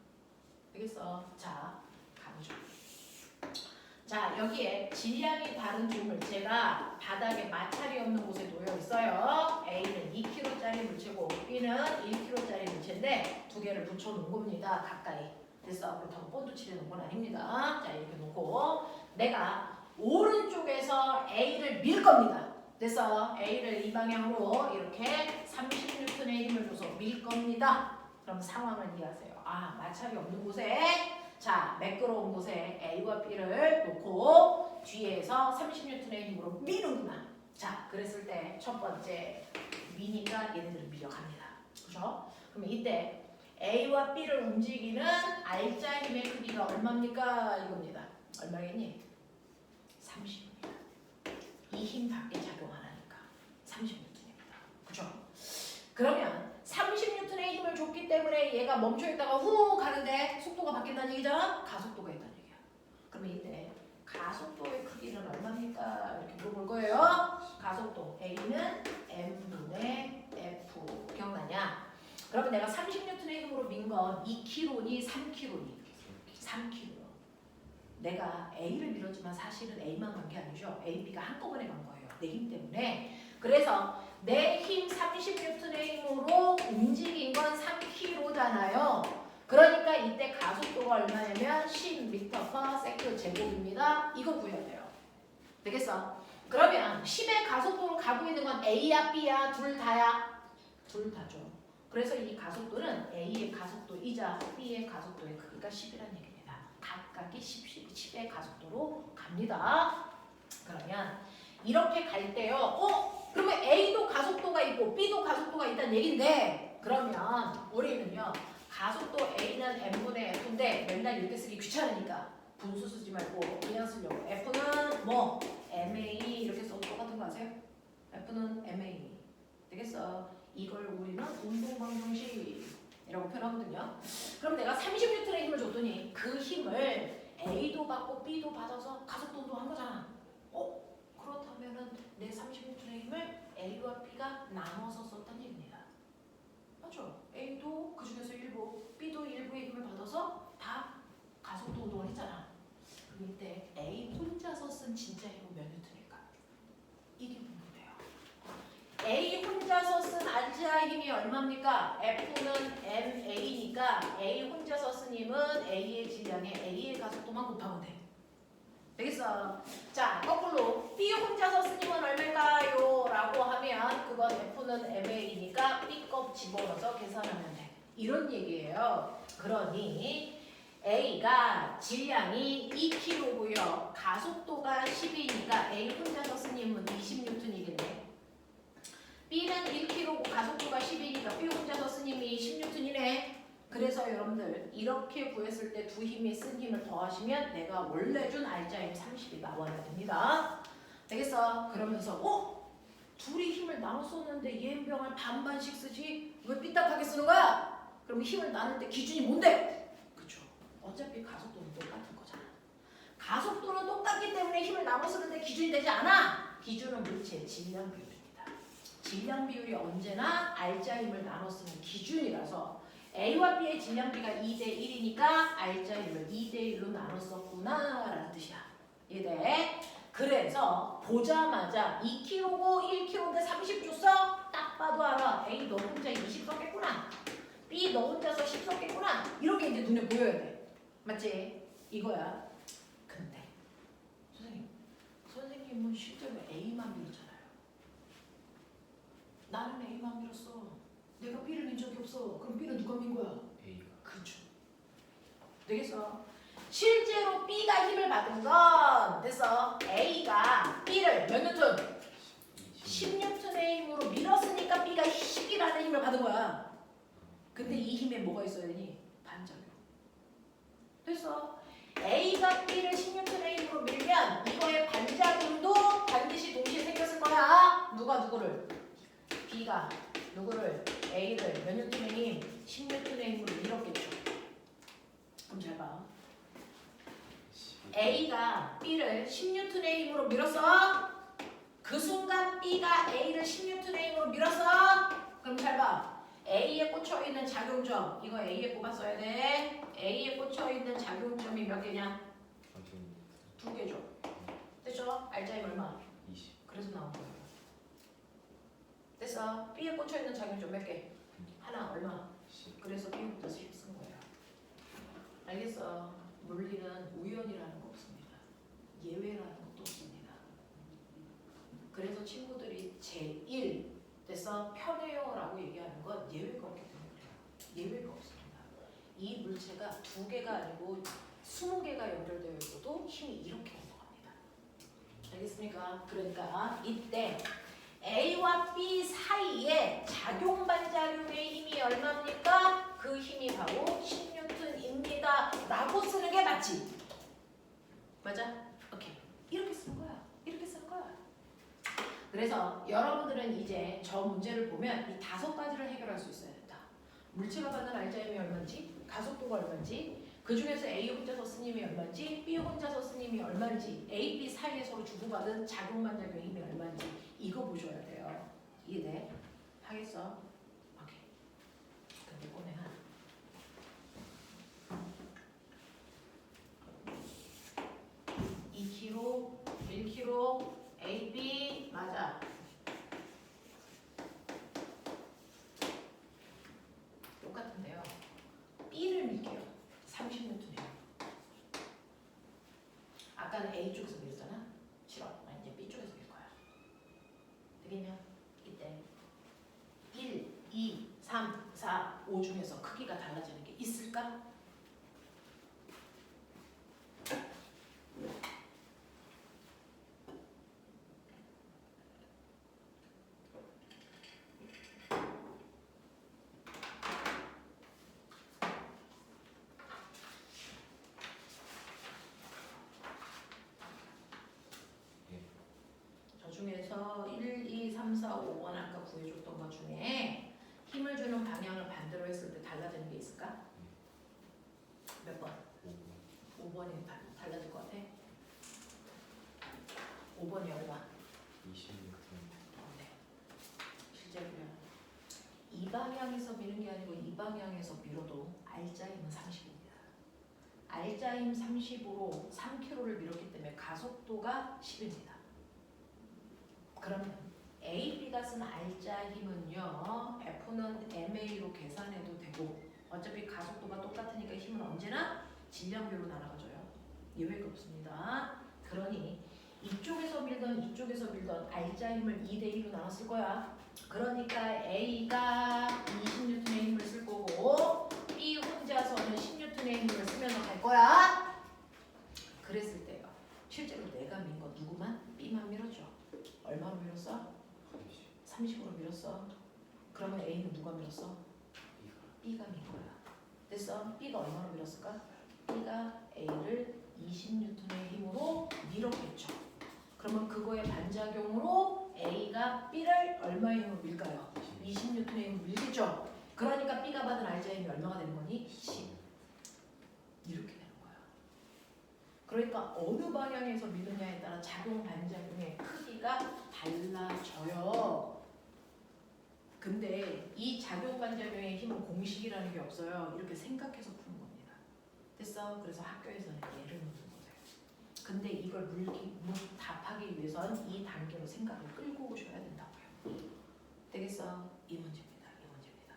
알겠어? 자, 가보죠. 자, 여기에 질량이 다른 두 물체가 바닥에 마찰이 없는 곳에 놓여 있어요. A는 2kg짜리 물체고 B는 1kg짜리 물체인데 두 개를 붙여놓은 겁니다. 가까이. 됐어? 그렇다고 본드 칠해놓은 건 아닙니다. 자, 이렇게 놓고 내가 오른쪽에서 A를 밀 겁니다. 됐어? A를 이 방향으로 이렇게 30N의 힘을 줘서 밀 겁니다. 그럼 상황을 이해하세요. 아, 마찰이 없는 곳에 자, 매끄러운 곳에 A와 B를 놓고 뒤에서 30N의 힘으로 미는구나. 자, 그랬을 때 첫 번째 미니까 얘네들은 밀려갑니다. 그죠? 그러면 이때 A와 B를 움직이는 R자 힘의 크기가 얼마입니까? 이겁니다. 얼마겠니? 30입니다. 이 힘 밖에 작용 안 하니까 30N입니다. 그죠? 그러면 30N의 힘을 줬기 때문에 얘가 멈춰있다가 후 가는데 속도가 바뀐다는 얘기죠? 가속도가 있다는 얘기야. 그러면 이때 가속도의 크기는 얼마입니까? 이렇게 물어볼 거예요. 가속도 A는 m분의 F 기억나냐? 그러면 내가 30N의 힘으로 민 건 2kg니 3kg니? 3kg. 내가 A를 밀었지만 사실은 A만 간 게 아니죠. A, B가 한꺼번에 간 거예요. 내 힘 때문에. 그래서 내 힘 30N의 힘으로 움직인 건 3kg잖아요. 그러니까 이때 가속도가 얼마냐면 10m/s 제곱입니다. 이거 구해야 돼요. 되겠어? 그러면 10의 가속도로 가고 있는 건 A야 B야 둘 다야? 둘 다죠. 그래서 이 가속도는 A의 가속도이자 B의 가속도의 크기가 10이라는 얘기입니다. 각각이 10의 가속도로 갑니다. 그러면 이렇게 갈 때요. 그러면 A도 가속도가 있고 B도 가속도가 있다는 얘긴데 그러면 우리는요. 가속도 A는 m분의 F인데 맨날 이렇게 쓰기 귀찮으니까 분수 쓰지 말고 그냥 쓰려고 F는 뭐 MA 이렇게 써도 똑같은 거 아세요? F는 MA 되겠어? 이걸 우리는 운동방정식이라고 표현하거든요. 그럼 내가 30N의 힘을 줬더니 그 힘을 A도 받고 B도 받아서 가속도 운동한 거잖아. 그렇다면은 내 30N의 힘을 A와 B가 나눠서 썼다는 얘기입니다. 맞죠? A도 그 중에서 일부, B도 일부의 힘을 받아서 다 가속도 운동을 했잖아. 그럼 이때 A 혼자서 쓴 진짜 힘은 몇 뉴턴일까? 이게 궁금해요. A 혼자서 쓴 알자 힘이 얼마입니까? F는 MA니까 A 혼자서 쓴 힘은 A의 질량에 A의 가속도만 곱하면 돼. 되겠어? 자, 거꾸로 B 혼자서 쓴 힘은 얼마일까요? 라고 하면 그건 F는 MA니까 B 값 집어넣어서 계산하면 돼. 이런 얘기예요. 그러니 A가 질량이 2kg고요. 가속도가 10이니까 A 혼자서 쓴 힘은 20N이겠네. B는 1kg고 가속도가 10이니까 B 혼자서 쓴 힘이 10N이네. 그래서 여러분들 이렇게 구했을 때 두 힘이 쓴 힘을 더하시면 내가 원래 준 알자 힘 30이 나와야 됩니다. 되겠어? 그러면서 둘이 힘을 나눠 썼는데 얘병을 반반씩 쓰지 왜 삐딱하게 쓰는 거야? 그럼 힘을 나눌 때 기준이 뭔데? 그쵸? 어차피 가속도는 똑같은 거잖아. 가속도는 똑같기 때문에 힘을 나눠 쓰는데 기준이 되지 않아. 기준은 물체의 질량 비율입니다. 질량 비율이 언제나 알자 힘을 나눠 쓰는 기준이라서 A와 B의 질량비가 2대1이니까 알자 힘을 2대1로 나눴었구나 라는 뜻이야. 이해돼? 그래서 보자마자 2kg고 1kg인데 30 줬어? 딱 봐도 알아. A 너 혼자 20 썼겠구나. B 너 혼자서 10 썼겠구나. 이런 게 이제 눈에 보여야 돼. 맞지? 이거야. 근데 선생님은 실제로 A만 밀었잖아요. 나는 A만 밀었어. 내가 B를 민 적이 없어. 그럼 B는 누가 민 거야? A가. 그죠. 되겠어? 실제로 B가 힘을 받은 건 됐어. A가 B를 몇 뉴턴? 10뉴턴의 힘으로 밀었으니까 B가 10이라는 힘을 받은 거야. 근데 이 힘에 뭐가 있어야 되니? 반작용. 됐어. A가 B를 10뉴턴의 힘으로 밀면 이거의 반작용도 반드시 동시에 생겼을 거야. 누가 누구를? B가 누구를? A를 몇 뉴턴의 힘? 10뉴턴의 힘으로 밀었겠죠. 그럼 잘 봐. A가 B를 10뉴턴의 힘으로 밀었어. 그 순간 B가 A를 10뉴턴의 힘으로 밀었어. 그럼 잘 봐. A에 꽂혀있는 작용점. 이거 A에 꼽았어야 돼. A에 꽂혀있는 작용점이 몇 개냐? 2개죠. 됐죠? 알자 힘 얼마? 20. 그래서 나온 거예요. 됐어. B에 꽂혀있는 작용점 몇 개? 하나 얼마? 10. 그래서 B부터 10 쓴 거예요. 알겠어. 물리는 우연이라는 거 없습니다. 예외라는 것도 없습니다. 그래서 친구들이 제1 됐어? 편해요라고 얘기하는 건 예외가 없기 때문에 그래요. 예외가 없습니다. 이 물체가 두 개가 아니고 20개가 연결되어 있어도 힘이 이렇게 운동합니다. 알겠습니까? 그러니까 이때 A와 B 사이에 작용 반작용의 힘이 얼마입니까? 그 힘이 바로 10N입니다. 라고 쓰는 게 맞지? 맞아? 오케이. 이렇게 쓰는 거야. 이렇게 쓰는 거야. 그래서 여러분들은 이제 저 문제를 보면 이 5가지를 해결할 수 있어야 된다. 물체가 받는 알자임이 얼마인지, 가속도가 얼마인지, 그 중에서 A 혼자서 스님이 얼마인지, B 혼자서 스님이 얼마인지, A, B 사이에 서로 주고받은 작용 반작용의 힘이 얼마인지 이거 보셔야 돼요. 이해돼? 하겠어? 오케이. 근데 꼬내가 2kg, 1kg, A, B 맞아. 똑같은데요. B를 밀게요. 30N이에요. 아까는 A 쪽에서 밀었잖아. 싫어. 나 이제 B 쪽에서 밀 거야. 되겠냐? 이때 1, 2, 3, 4, 5 중에서 크기가 달라지는 게 있을까? 저 중에서 1, 2, 3, 4, 5번 아까 구해줬던 것 중에 힘을 주는 방향을 반대로 했을 때 달라지는 게 있을까? 몇 번? 5번이 달라질 것 같아? 5번이 얼마? 26분. 네. 실제로요. 이 방향에서 미는 게 아니고 이 방향에서 밀어도 알짜힘은 30입니다. 알짜힘 30으로 3kg를 밀었기 때문에 가속도가 10입니다. 그러면 A, B가 쓴 알짜힘은요. F는 MA로 계산해도 되고 어차피 가속도가 똑같으니까 힘은 언제나 질량별로 날아가줘요. 예외가 없습니다. 그러니 이쪽에서 밀던 이쪽에서 밀던 알짜힘을 2대2로 나눴을 거야. 그러니까 A가 20N의 힘을 쓸 거고 B 혼자서는 10N의 힘을 쓰면서 갈 거야. 그랬을 때요. 실제로 내가 민 거 누구만? B만 밀었죠. 얼마로 밀었어? 30으로 밀었어. 그러면 A는 누가 밀었어? B가 민 거야. 됐어? B가 얼마로 밀었을까? B가 A를 20N의 힘으로 밀었겠죠. 그러면 그거의 반작용으로 A가 B를 얼마의 힘으로 밀까요? 20N의 힘으로 밀겠죠. 그러니까 B가 받은 알자의 힘이 얼마가 되는 거니? 10. 이렇게 되는 거야. 그러니까 어느 방향에서 미느냐에 따라 작용 반작용의 크기가 달라져요. 근데 이 작용 반작용의 힘은 공식이라는 게 없어요. 이렇게 생각해서 푸는 겁니다. 됐어? 그래서 학교에서는 예를 놓는 거예요. 근데 이걸 답하기 위해선 이 단계로 생각을 끌고 오셔야 된다고요. 되겠어? 이 문제입니다. 이 문제입니다.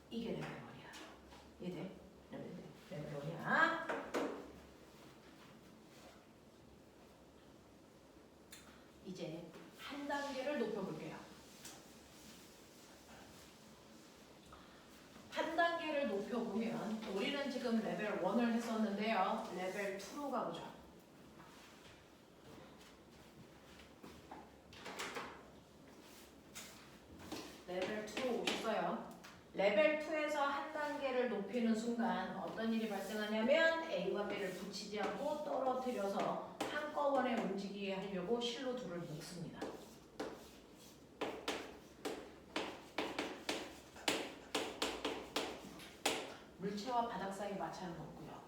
이게 레벨 1이야. 이해돼? 레벨 1이야. 이제 한 단계를 높여볼게요. 한 단계를 높여보면 우리는 지금 레벨 1을 했었는데요. 레벨 2로 가보죠. 레벨 2로 오셨어요. 레벨 2에서 한 단계를 높이는 순간 어떤 일이 발생하냐면 A와 B를 붙이지 않고 떨어뜨려서 한꺼번에 움직이게 하려고 실로 둘을 묶습니다. 물체와 바닥 사이 마찰은 없고요.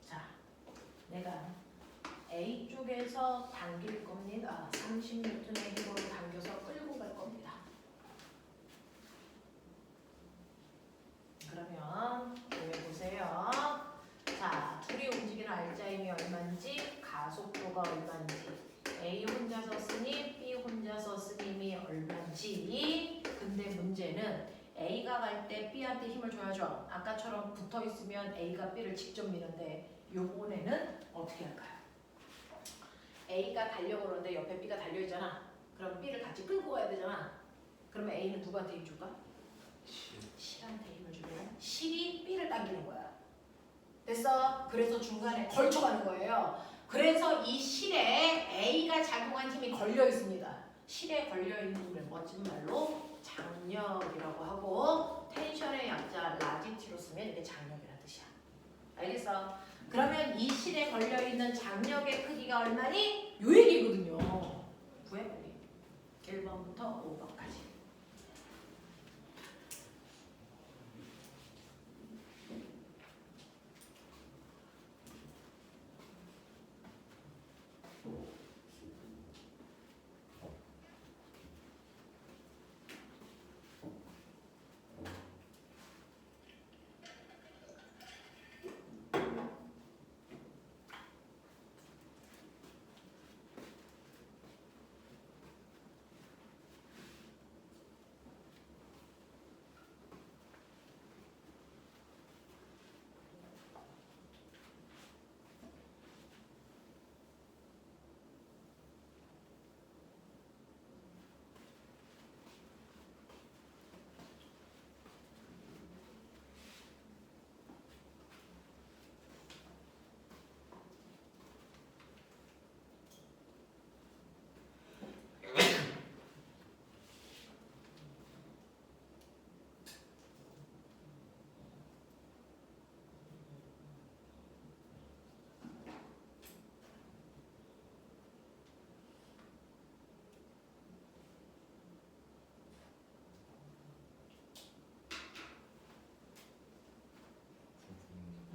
자, 내가 A 쪽에서 당길 겁니다. 30N의 힘으로 당겨서 끌고 갈 겁니다. 그러면 보세요. 자, 둘이 움직이는 알짜힘이 얼마인지, 가속도가 얼마인지, A 혼자서 스님, B 혼자서 스님이 얼마인지. 근데 문제는 A가 갈 때 B한테 힘을 줘야죠. 아까처럼 붙어 있으면 A가 B를 직접 미는데 요번에는 어떻게 할까요? A가 달려고 그러는데 옆에 B가 달려있잖아. 그럼 B를 같이 끌고 가야 되잖아. 그러면 A는 누구한테 힘줄까? 실. 실한테 힘을 주면 실이 B를 당기는 거야. 됐어? 그래서 중간에 걸쳐가는 거예요. 그래서 이 실에 A가 작용한 힘이 걸려 있습니다. 실에 걸려 있는 힘을 멋진 말로 장력이라고 하고 텐션의 약자 라지티로 쓰면 이게 장력이라는 뜻이야. 알겠어? 그러면 이 실에 걸려 있는 장력의 크기가 얼마니? 요 얘기거든요. 구해 빨리. 1번부터 5번까지.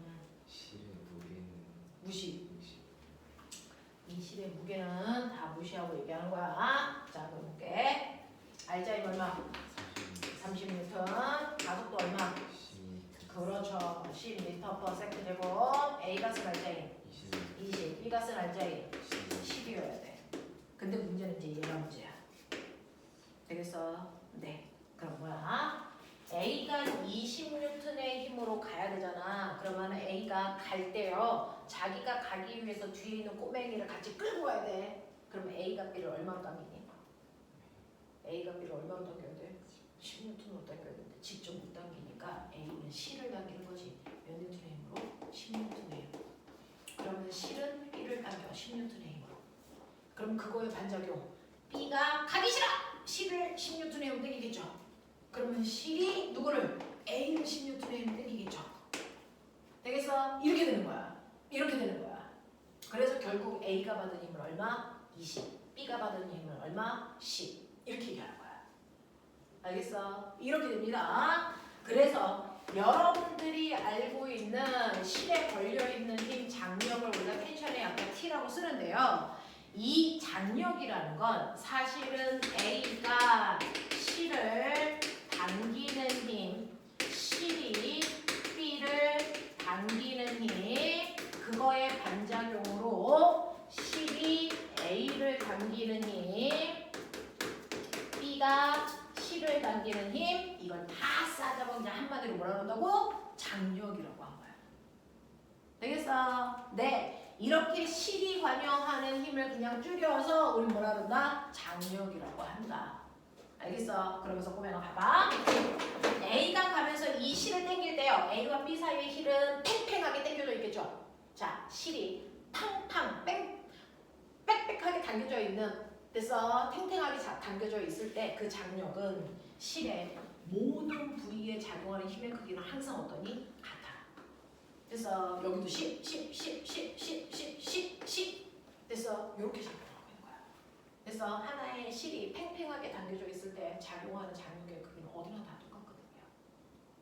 선생님. 실의 무게는 무시. 무시. 이 실의 무게는 다 무시하고 얘기하는 거야. 자, 그럼 볼게. 알자임 얼마? 30N. 가속도 얼마? 10m. 그렇죠. 10m/s 되고 A가 쓴 알자임 20, B가 쓴 알자임 10이어야 돼. 근데 문제는 이제 얘가 문제야. 되겠어? 네. 그럼 뭐야? A가 20N의 힘으로 가야 되잖아. 그러면 A가 갈 때요. 자기가 가기 위해서 뒤에 있는 꼬맹이를 같이 끌고 가야 돼. 그럼 A가 B를 얼마로 당기니? A가 B를 얼마로 당겨야 돼? 10N으로 당겨야 되는데 직접 못 당기니까 A는 C를 당기는 거지. 몇 N의 힘으로? 10N의 힘으로. 그러면 C는 B를 당겨 10N의 힘으로. 그럼 그거의 반작용. B가 가기 싫어! C를 10N의 힘으로 당기겠죠. 그러면 C이 누구를? A를 10N의 힘으로 당기겠죠. 되겠어? 이렇게 되는 거야. 이렇게 되는 거야. 그래서 결국 A가 받은 힘은 얼마? 20. B가 받은 힘은 얼마? 10. 이렇게 얘기하는 거야. 알겠어? 이렇게 됩니다. 그래서 여러분들이 알고 있는 실에 걸려있는 힘 장력을 우리가 텐션의 약자 T라고 쓰는데요. 이 장력이라는 건 사실은 A가 실을 당기는 힘, 실이 B를 당기는 힘, 그거의 반작용으로 실이 A를 당기는 힘, B가 실을 당기는 힘, 이걸 다 싸잡아 그냥 한마디로 뭐라 그런다고? 장력이라고 한 거야. 되겠어? 네. 이렇게 실이 관여하는 힘을 그냥 줄여서 우리 뭐라 그런다? 장력이라고 한다. 알겠어? 그러면서 꼬맹아 봐봐. A가 가면서 이 실을 당길 때요. A와 B 사이의 실은 팽팽하게 당겨져 있겠죠. 자, 실이 팡팡 빽빽하게 당겨져 있는 그래서 탱탱하게 당겨져 있을 때 그 장력은 실의 모든 부위에 작용하는 힘의 크기는 항상 어떠니? 같아. 그래서 여기도 10 그래서 이렇게 작용하고 있는 거야. 그래서 하나의 실이 팽팽하게 당겨져 있을 때 작용하는 장력의 크기는 어디나 다 똑같거든요.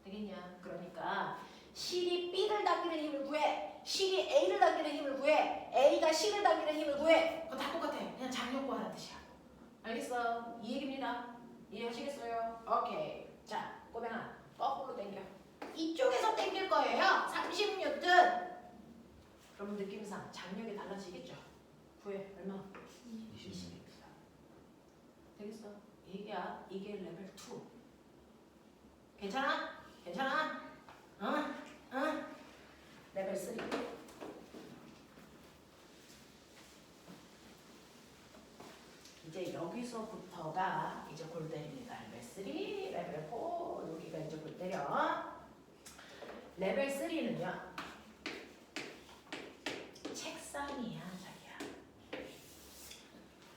되겠냐? 그러니까 실이 B를 당기는 힘을 구해. 실이 A를 당기는 힘을 구해. A가 C를 당기는 힘을 구해. 그거 다 똑같아. 그냥 장력 구하는 뜻이야. 알겠어? 이 얘기입니다. 이해하시겠어요? 오케이. 자, 꼬맹아, 거꾸로 당겨. 이쪽에서 당길 거예요. 30N. 그럼 느낌상 장력이 달라지겠죠? 구해. 얼마? 20. 되겠어? 이게야. 이게 레벨 2. 괜찮아? 괜찮아? 응? 레벨 3. 이제 여기서부터가 이제 골든입니다. 레벨 3. 보시죠. 레벨 3는요. 책상이야, 자기야.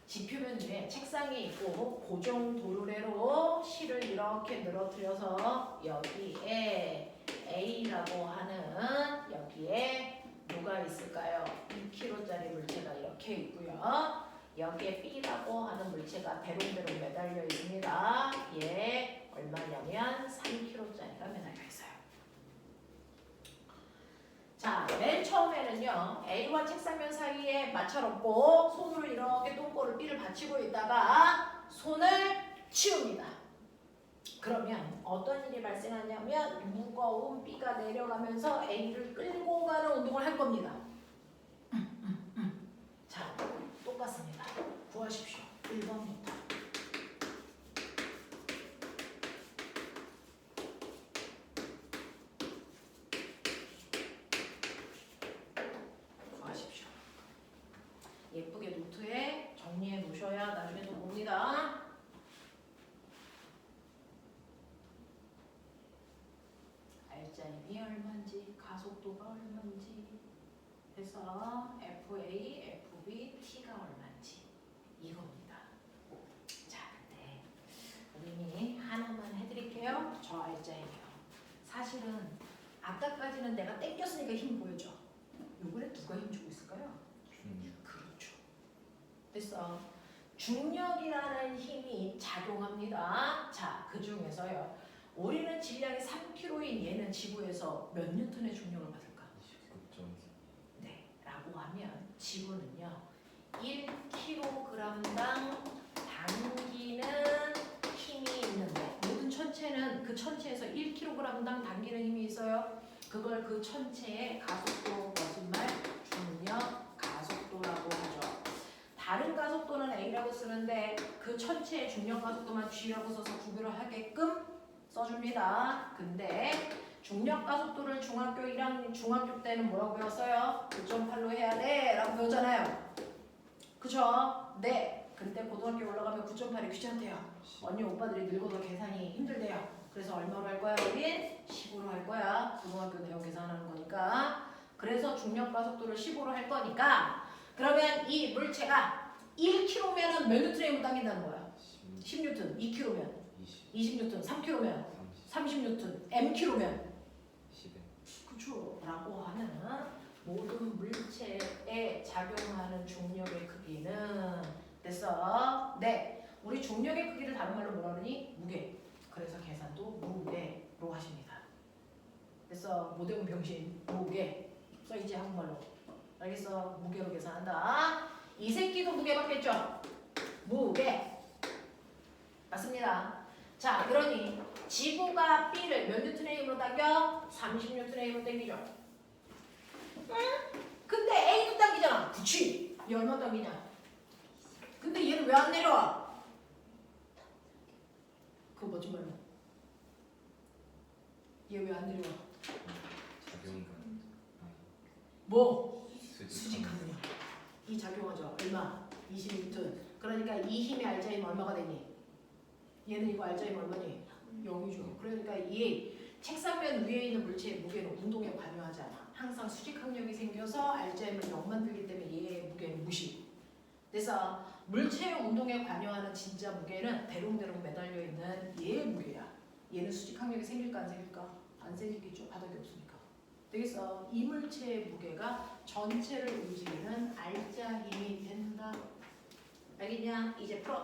지표면 중에 책상이 있고 고정 도르래로 실을 이렇게 늘어뜨려서 여기에 A라고 하는 여기에 뭐가 있을까요? 2kg짜리 물체가 이렇게 있고요. 여기에 B라고 하는 물체가 대롱대롱 매달려 있습니다. 얘 얼마냐면 3kg짜리가 매달려 있어요. 자, 맨 처음에는요. A와 책상면 사이에 마찰없고 손으로 이렇게 똥꼬를 B를 받치고 있다가 손을 치웁니다. 그러면 어떤 일이 발생하냐면 무거운 B가 내려가면서 A를 끌고 가는 운동을 할 겁니다. 자, 똑같습니다. 구하십시오. 1번부터. 구하십시오. 예쁘게 노트에 정리해 놓으셔야 나중에 또 봅니다. 알짜임이 얼마인지, 가속도가 얼마인지 해서 FA, FB, T가 얼마인지 이겁니다. 자, 네. 우리 하나만 해드릴게요. 저 알짜임이요. 사실은 아까까지는 내가 땡겼으니까 힘 보여줘. 요번에 누가 힘 주고 있을까요? 그렇죠. 됐어. 중력이라는 힘이 작용합니다. 자, 그 중에서요. 우리는 질량이 3kg인 얘는 지구에서 몇 뉴턴의 중력을 받을까? 29.4. 네, 라고 하면 지구는요. 1kg당 당기는 힘이 있는데 모든 천체는 그 천체에서 1kg당 당기는 힘이 있어요. 그걸 그 천체의 가속도 거짓말 중력 가속도라고 하죠. 다른 가속도는 A라고 쓰는데 그 천체의 중력 가속도만 G라고 써서 구별을 하게끔 써줍니다. 근데 중력 가속도를 중학교 때는 뭐라고 배웠어요? 9.8로 해야 돼 라고 배웠잖아요. 그쵸? 네. 근데 고등학교 올라가면 9.8이 귀찮대요. 언니 오빠들이 늙어서 계산이 힘들대요. 그래서 얼마로 할 거야? 우린 15로 할 거야. 고등학교 내용 계산하는 거니까. 그래서 중력 가속도를 15로 할 거니까 그러면 이 물체가 1kg면은 몇 뉴턴에 당긴다는 거야? 10뉴턴. 2kg면 20뉴턴. 3kg면 30뉴턴. mkg면 10에 그쵸? 라고 하는 모든 물체에 작용하는 중력의 크기는 됐어? 네. 우리 중력의 크기를 다른 말로 뭐라 그러니? 무게. 그래서 계산도 무게로 하십니다. 됐어? 모대문 병신 무게. 써있지 한국말로. 알겠어? 무게로 계산한다. 이 새끼도 무게 받겠죠? 무게. 맞습니다. 자, 그러니 지구가 B를 몇 뉴턴의 힘으로 당겨? 30뉴턴의 힘으로 당기죠. 응? 근데 A도 당기잖아. 그치? 얘 얼마 당기냐? 근데 얘는 왜 안 내려와? 그거 뭐지 말이야? 얘 왜 안 내려와? 작용가. 뭐? 수직하느냐? 이 작용하죠. 얼마? 20뉴턴. 그러니까 이 힘의 알짜임 얼마가 되니? 얘는 이거 알짜임 얼마니? 0이죠. 그러니까 이 책상면 위에 있는 물체의 무게는 운동에 관여하지 않아. 항상 수직항력이 생겨서 알짜임을 0 만들기 때문에 얘의 무게는 무시. 그래서 물체의 운동에 관여하는 진짜 무게는 대롱대롱 매달려 있는 얘의 무게야. 얘는 수직항력이 생길까 안 생길까? 안 생기겠죠. 바닥이 없으니까. 되겠어. 이 물체의 무게가 전체를 움직이는 알짜 힘이 된다. 알겠냐? 이제 풀어.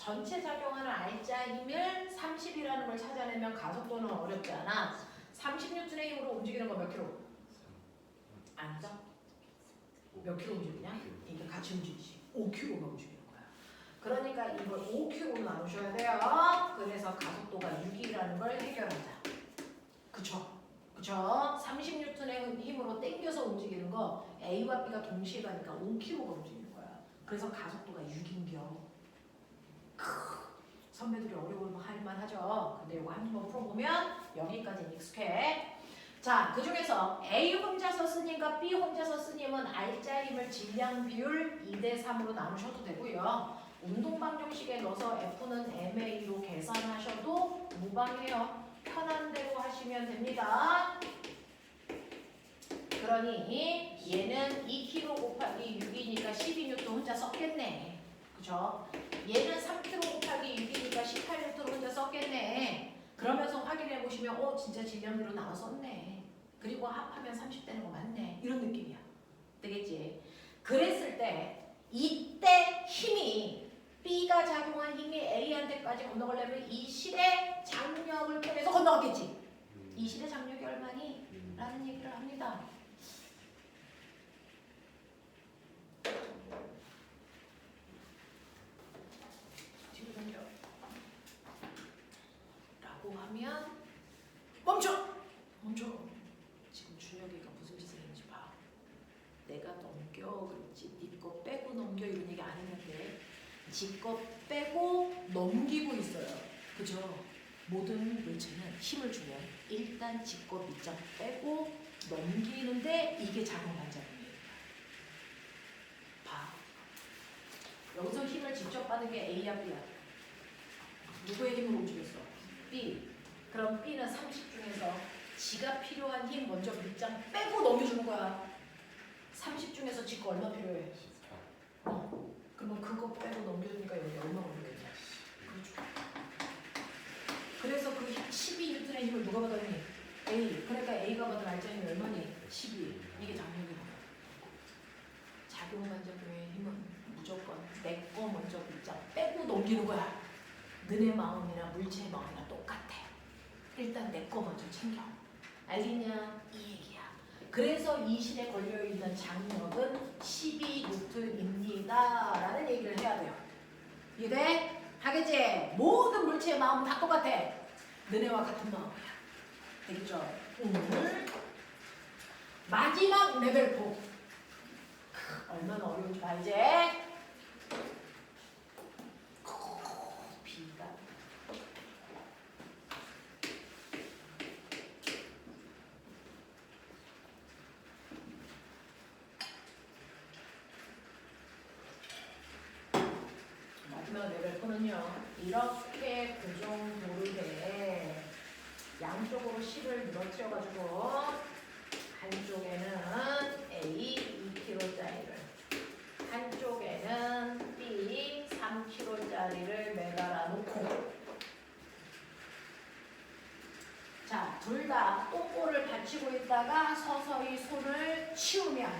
전체 작용하는 R자 힘을 30이라는 걸 찾아내면 가속도는 어렵지 않아. 30N의 힘으로 움직이는 거 몇 킬로? 아니죠? 몇 킬로 움직이냐? 이게 같이 움직이지. 5킬로가 움직이는 거야. 그러니까 이걸 5킬로로 나누셔야 돼요. 그래서 가속도가 6이라는 걸 해결하자. 그쵸? 그쵸? 30N의 힘으로 당겨서 움직이는 거 A와 B가 동시에 가니까 5킬로가 움직이는 거야. 그래서 가속도가 6인겨. 선배들이 어려울 할만 하죠. 근데 이거 한번 풀어보면 여기까지는 익숙해. 자, 그 중에서 A 혼자서 쓰님과 B 혼자서 쓰님은 R자 힘을 질량 비율 2대3으로 나누셔도 되고요. 운동 방정식에 넣어서 F는 MA로 계산하셔도 무방해요. 편한 대로 하시면 됩니다. 그러니 얘는 2kg 곱하기 6이니까 12N 혼자 썼겠네. 그죠? 얘는 3kg 곱하기 6이니까 18N 혼자 썼겠네. 그러면서 확인해 보시면 진짜 질량비로 나눠 썼네. 그리고 합하면 30 되는 거 맞네. 이런 느낌이야. 되겠지? 그랬을 때 이때 힘이 B가 작용한 힘이 A한테까지 건너가려면 이 실의 장력을 통해서 건너갔겠지. 이 실의 장력이 얼마니? 라는 얘기를 합니다. 뒤로 당겨 라고 하면 멈춰! 지금 준혁이가 무슨 짓을 했는지 봐. 내가 넘겨 그랬지. 네 거 빼고 넘겨 이런 얘기 안 했는데 지 거 빼고 넘기고 있어요. 그죠? 모든 물체는 힘을 주면 일단 지 거 밑장 빼고 넘기는데 이게 작용 반작용이에요. 봐. 여기서 힘을 직접 받은 게 A야 B야? 누구의 힘으로 움직였어? B. 그럼 B는 30 중에서 지가 필요한 힘 먼저 밑장 빼고 넘겨주는 거야. 30 중에서 지 거 얼마 필요해? 그러면 그거 빼고 넘겨주니까 여기 얼마 걸리겠냐? 그렇죠. 그래서 그 12N의 힘을 누가 받았니? A. 그러니까 A가 받은 R자 힘이 얼마니? 12. 이게 장력이다. 작용 반작용의 힘은 무조건 내 거 먼저 밑장 빼고 넘기는 거야. 너네 마음이나 물체의 마음이나 똑같아. 일단 내 거 먼저 챙겨. 알겠냐? 이 얘기야. 그래서 이 실에 걸려있는 장력은 12N입니다. 라는 얘기를 해야 돼요. 이해돼? 하겠지? 모든 물체의 마음은 다 똑같아. 너네와 같은 마음이야. 되겠죠? 오늘 마지막 레벨 4. 얼마나 어려운지 봐 이제. B가 마지막 레벨 4는요. 이렇게 그 정도로 돼. 양쪽으로 실을 늘어뜨려가지고 한쪽에는 A 2kg짜리를 한쪽에는 B 3kg짜리를 매달아 놓고 자, 둘 다 똥꼬를 받치고 있다가 서서히 손을 치우면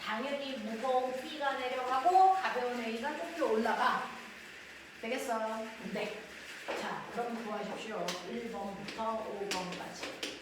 당연히 무거운 B가 내려가고 가벼운 A가 쫓겨 올라가. 되겠어? 네. 자, 그럼 구하십시오. 1번부터 5번까지.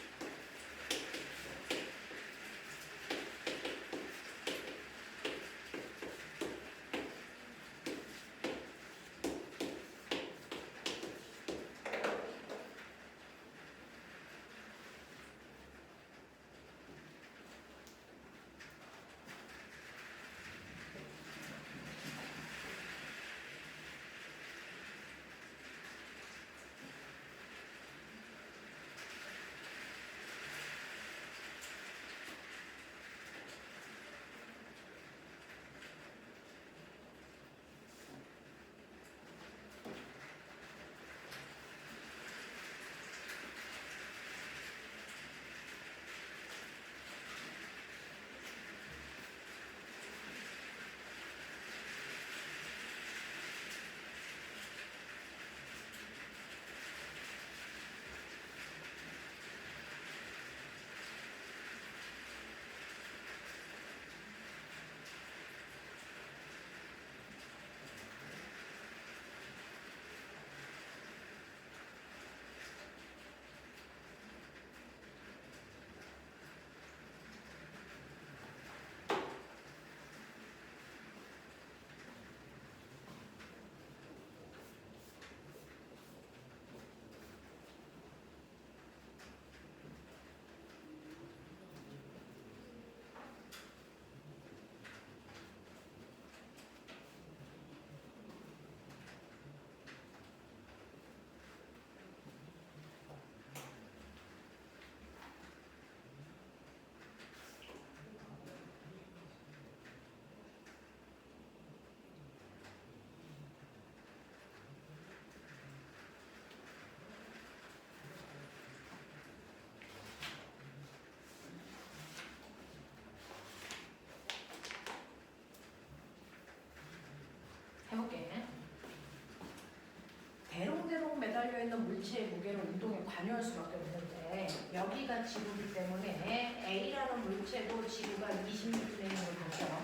물체의 무게를 운동에 관여할 수밖에 없는데 여기가 지구이기 때문에 A라는 물체도 지구가 20N의 힘으로 당겨,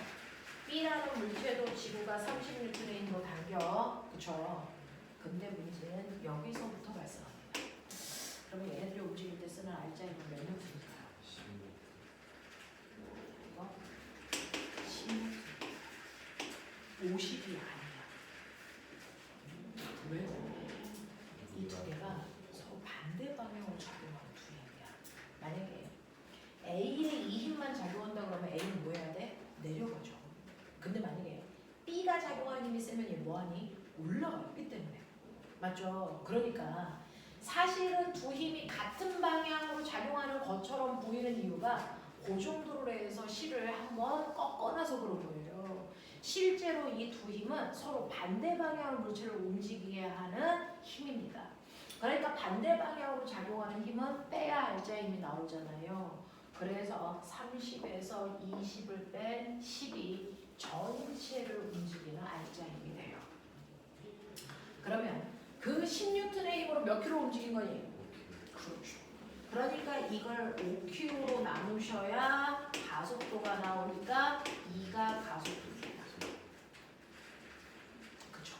B라는 물체도 지구가 30N의 힘으로 당겨, 그쵸? 근데 문제는 여기서부터 발생합니다. 그러면 얘네들이 움직일 때 쓰는 알짜이는 몇 뉴턴일까요? 16. 이거 50이 아니야. 왜? 이 두 개가 서로 반대 방향으로 작용하는 두 힘이야. 만약에 A에 이 힘만 작용한다 그러면 A는 뭐 해야 돼? 내려가죠. 근데 만약에 B가 작용하는 힘이 세면 얘 뭐하니? 올라가기 때문에. 맞죠? 그러니까 사실은 두 힘이 같은 방향으로 작용하는 것처럼 보이는 이유가 그 정도로 해서 실을 한번 꺾어놔서 그런 거예요. 실제로 이 두 힘은 서로 반대 방향으로 물체를 움직이게 하는 힘입니다. 그러니까 반대 방향으로 작용하는 힘은 빼야 알자 힘이 나오잖아요. 그래서 30에서 20을 뺀 10이 전체를 움직이는 알자 힘이 돼요. 그러면 그 10N의 힘으로 몇 킬로 움직인 거니? 그렇죠. 그러니까 이걸 5kg로 나누셔야 가속도가 나오니까 2가 가속도입니다. 그쵸?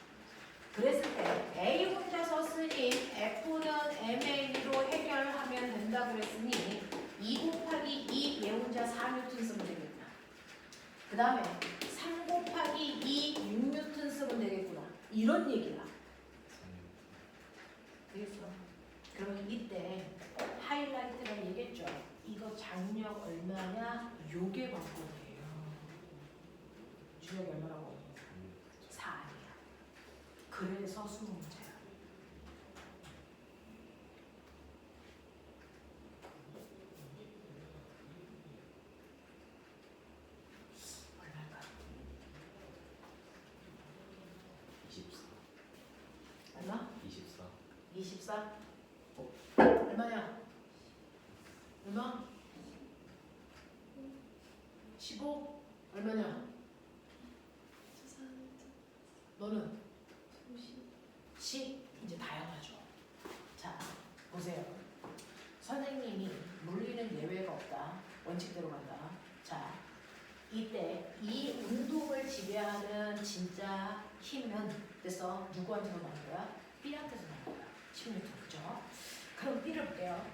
그랬을 때 A 혼자서 쓰니 F는 MA로 해결하면 된다 그랬으니 2 곱하기 2 얘 혼자 4N 쓰면 되겠구나. 그 다음에 3 곱하기 2 6N 쓰면 되겠구나. 이런 얘기야. 되겠어? 그러면 이때 하이라이트가 얘기했죠. 이거 장력 얼마냐? 요게 관건이에요. 주력이 얼마라고? 4이야. 그래서 20문제야. 얼마일까? 24. 얼마? 24. 24? 얼마냐? 얼마? 15? 얼마냐? 너는? 10? 이제 다양하죠. 자, 보세요. 선생님이 물리는 예외가 없다. 원칙대로 간다. 자, 이때 이 운동을 지배하는 진짜 힘은 됐어. 누구한테서 나온 거야? B한테서 나온 거야. 10N, 그죠? 그럼 B를 볼게요.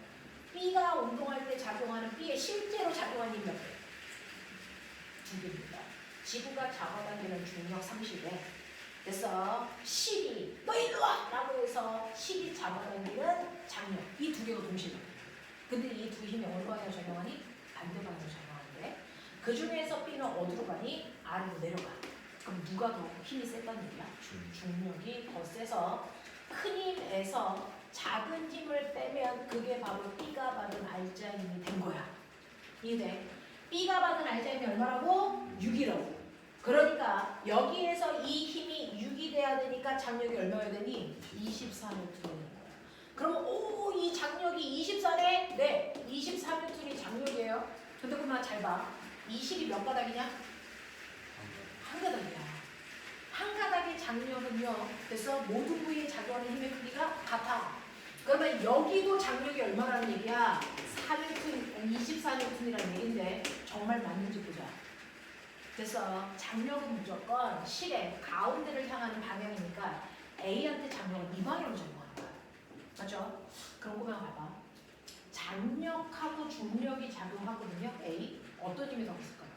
B가 운동할 때 작용하는 B의 실제로 작용하는 힘 몇 개? 2개입니다. 지구가 잡아당기는 중력 30에 그래서 10이 너 일로 와! 라고 해서 10이 잡아당기는 장력 이 두 개가 동시에 작용해요. 근데 이 두 힘이 어느 방향으로 작용하니? 반대 방향으로 작용하는데 그 중에서 B는 어디로 가니? 아래로 내려가. 그럼 누가 더 힘이 세다는 얘기야? 중력이 더 세서 큰 힘에서 작은 힘을 빼면 그게 바로 B가 받은 알자 힘이 된 거야. 이해돼? B가 받은 알자 힘이 얼마라고? 6이라고. 그러니까 여기에서 이 힘이 6이 돼야 되니까 장력이 얼마여야 되니? 24N이 되는 거야. 그럼 오, 이 장력이 24네? 네, 24N이 장력이에요. 근데 그만 잘 봐. 20이 몇 가닥이냐? 한 가닥이야. 한 가닥의 장력은요. 그래서 모든 부위에 작용하는 힘의 크기가 같아. 그러면 여기도 장력이 얼마라는 얘기야? 4N, 24N이라는 얘기인데 정말 맞는지 보자. 그래서 장력은 무조건 실의 가운데를 향하는 방향이니까 A한테 장력은 이 방향으로 작용하는 거야. 맞죠? 그럼 그냥 봐봐. 장력하고 중력이 작용하거든요. A. 어떤 힘이 더 클까요?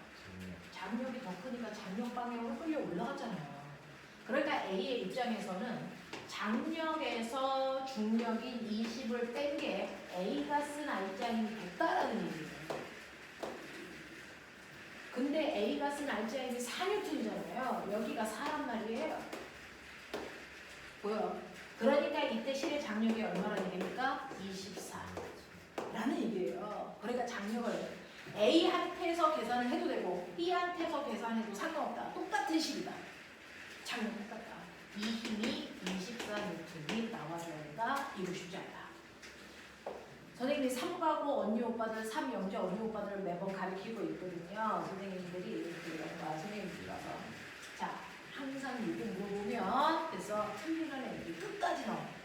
장력이 더 크니까 장력 방향으로 끌려 올라가잖아요. 그러니까 A의 입장에서는 장력에서 중력인 20을 뺀 게 A가 쓴 알자힘이 됐다라는 얘기예요. 근데 A가 쓴 알자힘이 4N이잖아요. 여기가 4란 말이에요. 보여? 그러니까 이때 실의 장력이 얼마라는 얘기입니까? 24라는 얘기예요. 그러니까 장력을 A한테서 계산을 해도 되고 B한테서 계산해도 상관없다. 똑같은 식이다. 장력 똑같다. 이 힘이 24N이 나와줘야 된다. 이거 쉽지 않다. 선생님이 3가고 언니 오빠들 3 영재 언니 오빠들을 매번 가르치고 있거든요. 선생님들이 선생님들이라서 자 항상 이거 물어보면 그래서 틀리는 애들이 끝까지 나옵니다.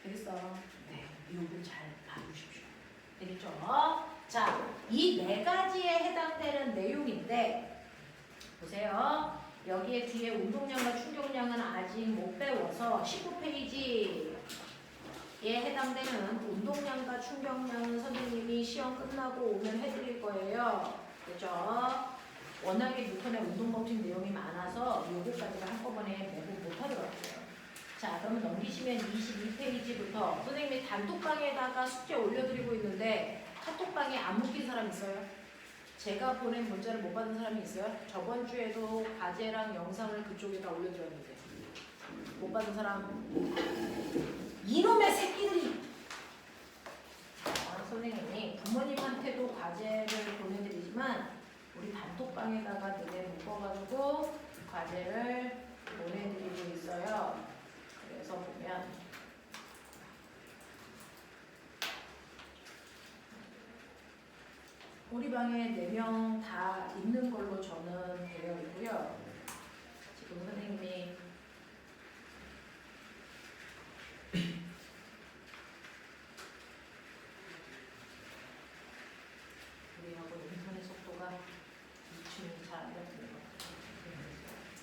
그래서 요거 잘 봐주십시오. 되겠죠? 자, 이 네 가지에 해당되는 내용인데 보세요. 여기에 뒤에 운동량과 충격량은 아직 못 배워서 19페이지에 해당되는 운동량과 충격량은 선생님이 시험 끝나고 오면 해드릴 거예요. 그죠? 워낙에 뉴턴의 운동 법칙 내용이 많아서 요거까지가 한꺼번에 매국 못하더라고요. 자, 그러면 넘기시면 22페이지부터 선생님이 단톡방에다가 숙제 올려드리고 있는데 카톡방에 안 묶인 사람 있어요? 제가 보낸 문자를 못 받은 사람이 있어요? 저번 주에도 과제랑 영상을 그쪽에다 올려드렸는데 못 받은 사람? 이놈의 새끼들이! 선생님이 부모님한테도 과제를 보내드리지만 우리 단톡방에다가 내내 묶어가지고 과제를 보내드리고 있어요. 그래서 보면 우리 방에 4명 다 있는 걸로 저는 되어 있고요. 지금 선생님이 우리하고 인터넷 속도가 미침이 잘 안 잡히는 것 같아요.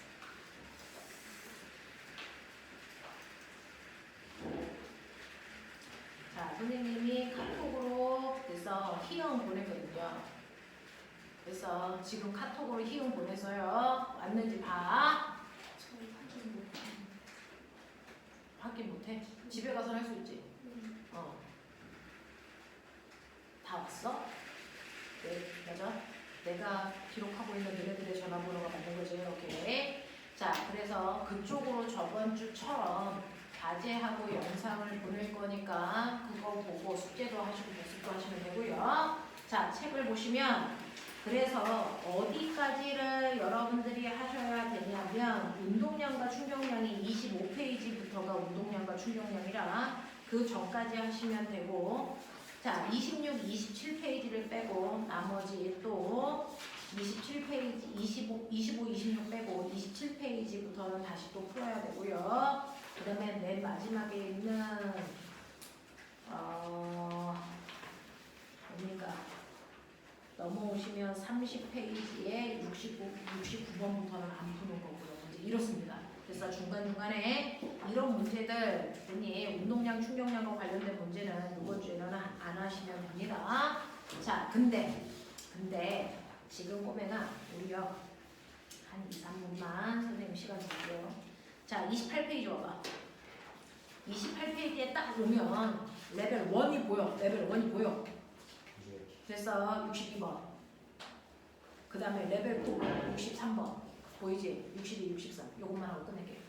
자, 선생님이 카톡으로 그래서 희영 보냈거든요. 그래서 지금 카톡으로 희영 보내서요. 왔는지 봐. 확인 못해? 집에 가서 할 수 있지? 다 왔어? 네, 맞아? 내가 기록하고 있는 너네들의 전화번호가 맞는 거지, 이렇게. 자, 그래서 그쪽으로 저번 주처럼 과제하고 영상을 보낼 거니까 그거 보고 숙제도 하시고 복습도 하시면 되고요. 자, 책을 보시면 그래서 어디까지를 여러분들이 하셔야 되냐면 운동량과 충격량이 25페이지부터가 운동량과 충격량이라 그 전까지 하시면 되고 자, 26, 27페이지를 빼고 나머지 또 27페이지, 25, 26 빼고 27페이지부터는 다시 또 풀어야 되고요. 그 다음에 맨 마지막에 있는 뭡니까? 넘어오시면 30페이지에 69번부터는 안 푸는 거고요. 이제 이렇습니다. 그래서 중간중간에 이런 문제들, 흔히 운동량, 충격량과 관련된 문제는 이번 주에는 안 하시면 됩니다. 자, 근데 지금 꼬매나 우리요 한 2, 3분만 선생님 시간 줄게요. 자, 28페이지 와봐. 28페이지에 딱 오면 레벨 1이 보여. 레벨 1이 보여. 그래서 62번. 그 다음에 레벨 2 63번. 보이지? 62, 63. 요것만 하고 끝낼게요.